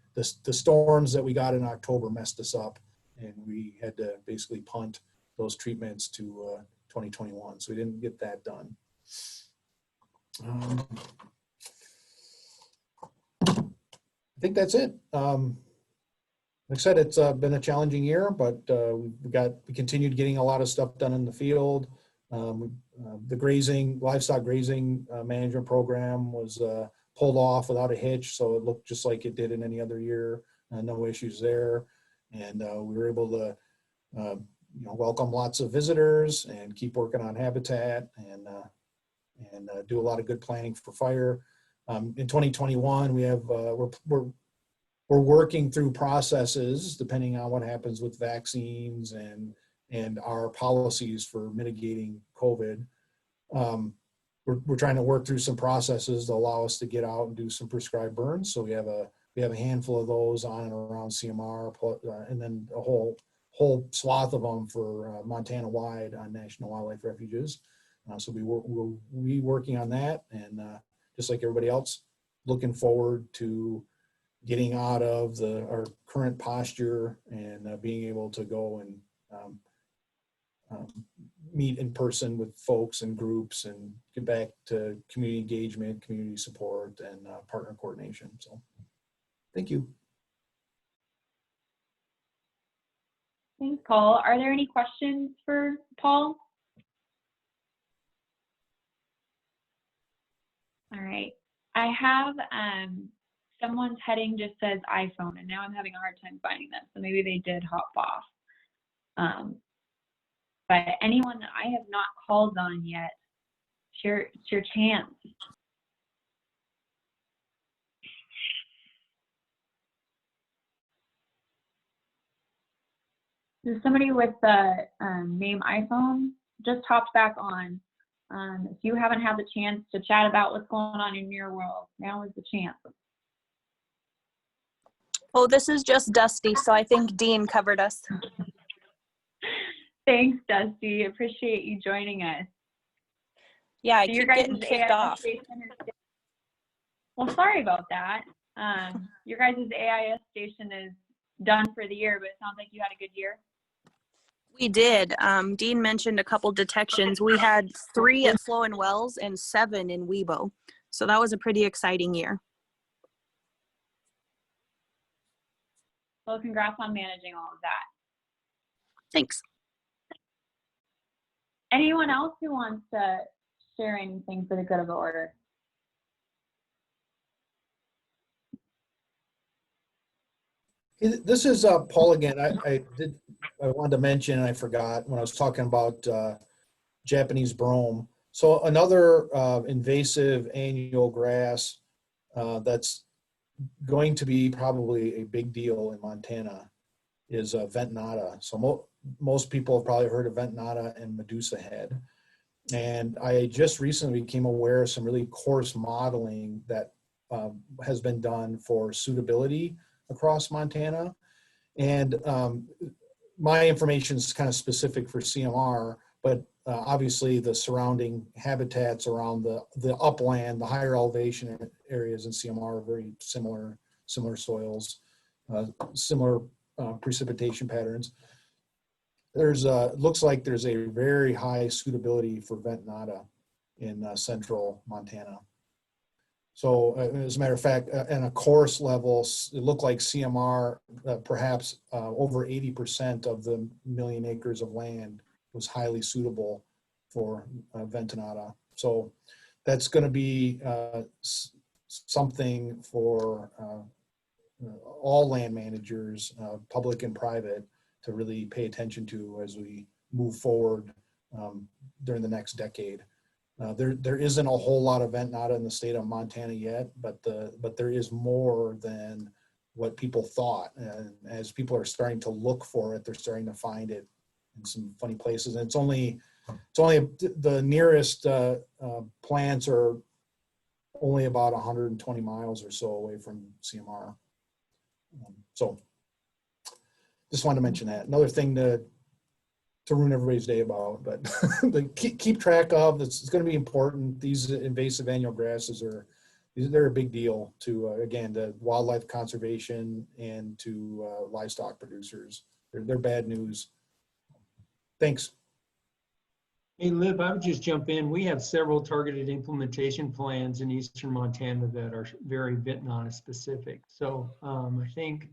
Speaker 2: storms that we got in October messed us up, and we had to basically punt those treatments to 2021. So we didn't get that done. I think that's it. Like I said, it's been a challenging year, but we continued getting a lot of stuff done in the field. The livestock grazing management program was pulled off without a hitch, so it looked just like it did in any other year. No issues there, and we were able to welcome lots of visitors and keep working on habitat and do a lot of good planning for fire. In 2021, we have we're working through processes depending on what happens with vaccines and our policies for mitigating COVID. We're trying to work through some processes to allow us to get out and do some prescribed burns. So we have a handful of those on and around CMR, and then a whole swath of them for Montana wide on national wildlife refuges. So we'll be working on that, and just like everybody else, looking forward to getting out of our current posture and being able to go and meet in person with folks and groups and get back to community engagement, community support, and partner coordination. So thank you.
Speaker 1: Thanks, Paul. Are there any questions for Paul? All right. I have someone's heading just says iPhone, and now I'm having a hard time finding them. So maybe they did hop off. But anyone that I have not called on yet, it's your chance. There's somebody with the name iPhone just hopped back on. If you haven't had the chance to chat about what's going on in your world, now is the chance.
Speaker 4: Oh, this is just Dusty, so I think Dean covered us.
Speaker 1: Thanks, Dusty. Appreciate you joining us.
Speaker 4: Yeah, I keep getting kicked off.
Speaker 1: Well, sorry about that. Your guys' AIS station is done for the year, but it sounds like you had a good year.
Speaker 4: We did. Dean mentioned a couple detections. We had 3 at Flow and Wells and 7 in Webo. So that was a pretty exciting year.
Speaker 1: Well, congrats on managing all of that.
Speaker 4: Thanks.
Speaker 1: Anyone else who wants to share anything for the good of the order?
Speaker 2: This is Paul again. I I wanted to mention, and I forgot when I was talking about Japanese brome. So another invasive annual grass that's going to be probably a big deal in Montana is ventonata. So most people have probably heard of ventonata and Medusa head. And I just recently became aware of some really coarse modeling that has been done for suitability across Montana. And my information is kind of specific for CMR, but obviously the surrounding habitats around the upland, the higher elevation areas in CMR are very similar soils, similar precipitation patterns. There's looks like there's a very high suitability for ventonata in central Montana. So as a matter of fact, in a coarse level, it looked like CMR, perhaps over 80% of the 1 million acres of land was highly suitable for ventonata. So that's going to be something for all land managers, public and private, to really pay attention to as we move forward during the next decade. There isn't a whole lot of ventonata in the state of Montana yet, but there is more than what people thought. And as people are starting to look for it, they're starting to find it in some funny places. And it's only the nearest plants are only about 120 miles or so away from CMR. So just wanted to mention that. Another thing to ruin everybody's day about, but keep track of. It's going to be important. These invasive annual grasses they're a big deal to again, to wildlife conservation and to livestock producers. They're bad news. Thanks.
Speaker 5: Hey, Liv, I would just jump in. We have several targeted implementation plans in eastern Montana that are very ventonata specific. So I think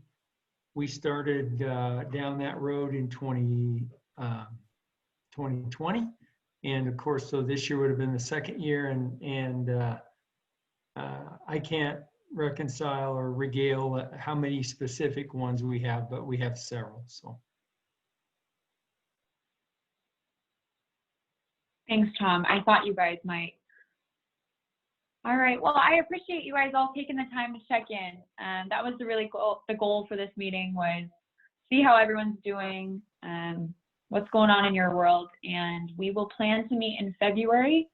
Speaker 5: we started down that road in 2020. And of course, so this year would have been the second year. And I can't reconcile or regale how many specific ones we have, but we have several, so.
Speaker 1: Thanks, Tom. I thought you guys might. All right. Well, I appreciate you guys all taking the time to check in. That was the goal for this meeting, was see how everyone's doing, what's going on in your world. And we will plan to meet in February.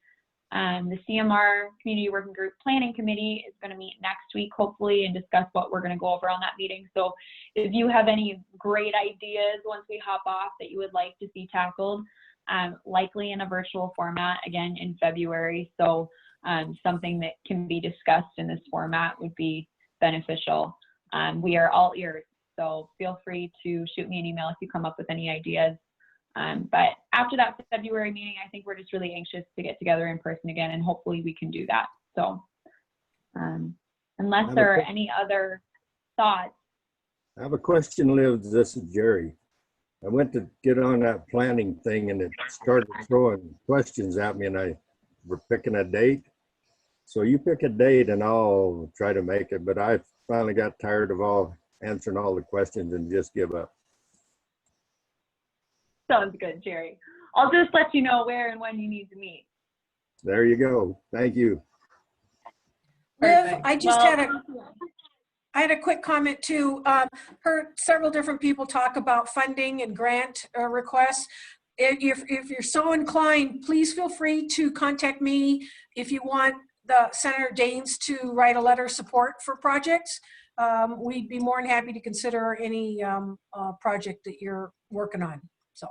Speaker 1: The CMR Community Working Group Planning Committee is going to meet next week, hopefully, and discuss what we're going to go over on that meeting. So if you have any great ideas once we hop off that you would like to see tackled, likely in a virtual format again in February. So something that can be discussed in this format would be beneficial. We are all ears, so feel free to shoot me an email if you come up with any ideas. But after that February meeting, I think we're just really anxious to get together in person again, and hopefully we can do that. So unless there are any other thoughts.
Speaker 16: I have a question, Liv. This is Jerry. I went to get on that planning thing and it started throwing questions at me, and we're picking a date. So you pick a date and I'll try to make it, but I finally got tired of answering all the questions and just give up.
Speaker 1: Sounds good, Jerry. I'll just let you know where and when you need to meet.
Speaker 16: There you go. Thank you.
Speaker 8: Liv, I had a quick comment too. Heard several different people talk about funding and grant requests. If you're so inclined, please feel free to contact me if you want Senator Daines to write a letter of support for projects. We'd be more than happy to consider any project that you're working on. So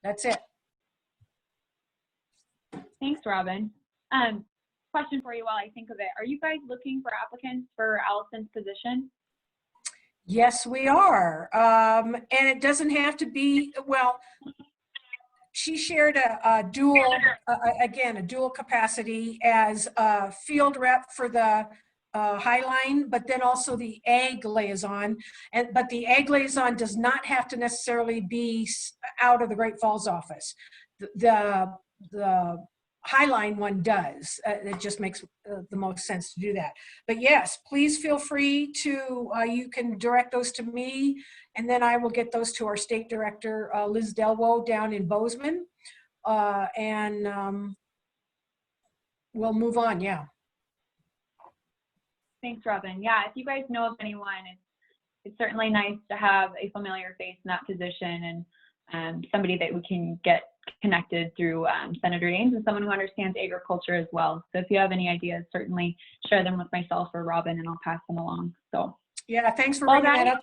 Speaker 8: that's it.
Speaker 1: Thanks, Robin. Question for you while I think of it. Are you guys looking for applicants for Allison's position?
Speaker 8: Yes, we are. And it doesn't have to be, well, she shared a dual, again, a dual capacity as a field rep for the Highline, but then also the ag liaison. But the ag liaison does not have to necessarily be out of the Great Falls office. The Highline one does. It just makes the most sense to do that. But yes, please feel free to, you can direct those to me, and then I will get those to our state director, Liz Delwo down in Bozeman. And we'll move on, yeah.
Speaker 1: Thanks, Robin. Yeah, if you guys know of anyone, it's certainly nice to have a familiar face in that position and somebody that we can get connected through Senator Daines and someone who understands agriculture as well. So if you have any ideas, certainly share them with myself or Robin and I'll pass them along. So
Speaker 8: yeah, thanks for bringing that up.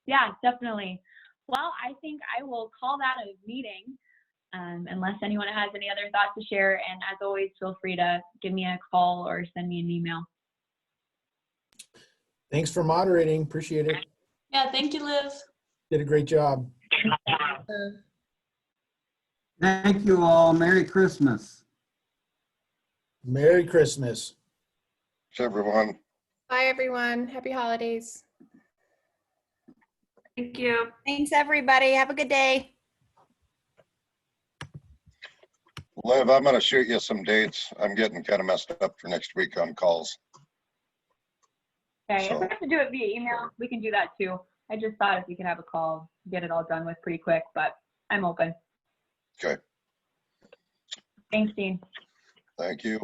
Speaker 1: Yeah, definitely. Well, I think I will call that a meeting unless anyone has any other thoughts to share. And as always, feel free to give me a call or send me an email.
Speaker 2: Thanks for moderating. Appreciate it.
Speaker 13: Yeah, thank you, Liv.
Speaker 2: Did a great job.
Speaker 6: Thank you all. Merry Christmas.
Speaker 2: Merry Christmas.
Speaker 22: Thanks, everyone.
Speaker 15: Bye, everyone. Happy holidays.
Speaker 10: Thank you.
Speaker 11: Thanks, everybody. Have a good day.
Speaker 22: Liv, I'm going to shoot you some dates. I'm getting kind of messed up for next week on calls.
Speaker 1: Okay, if we have to do it via email, we can do that too. I just thought if we could have a call, get it all done with pretty quick, but I'm open.
Speaker 22: Okay.
Speaker 1: Thanks, Dean.
Speaker 22: Thank you.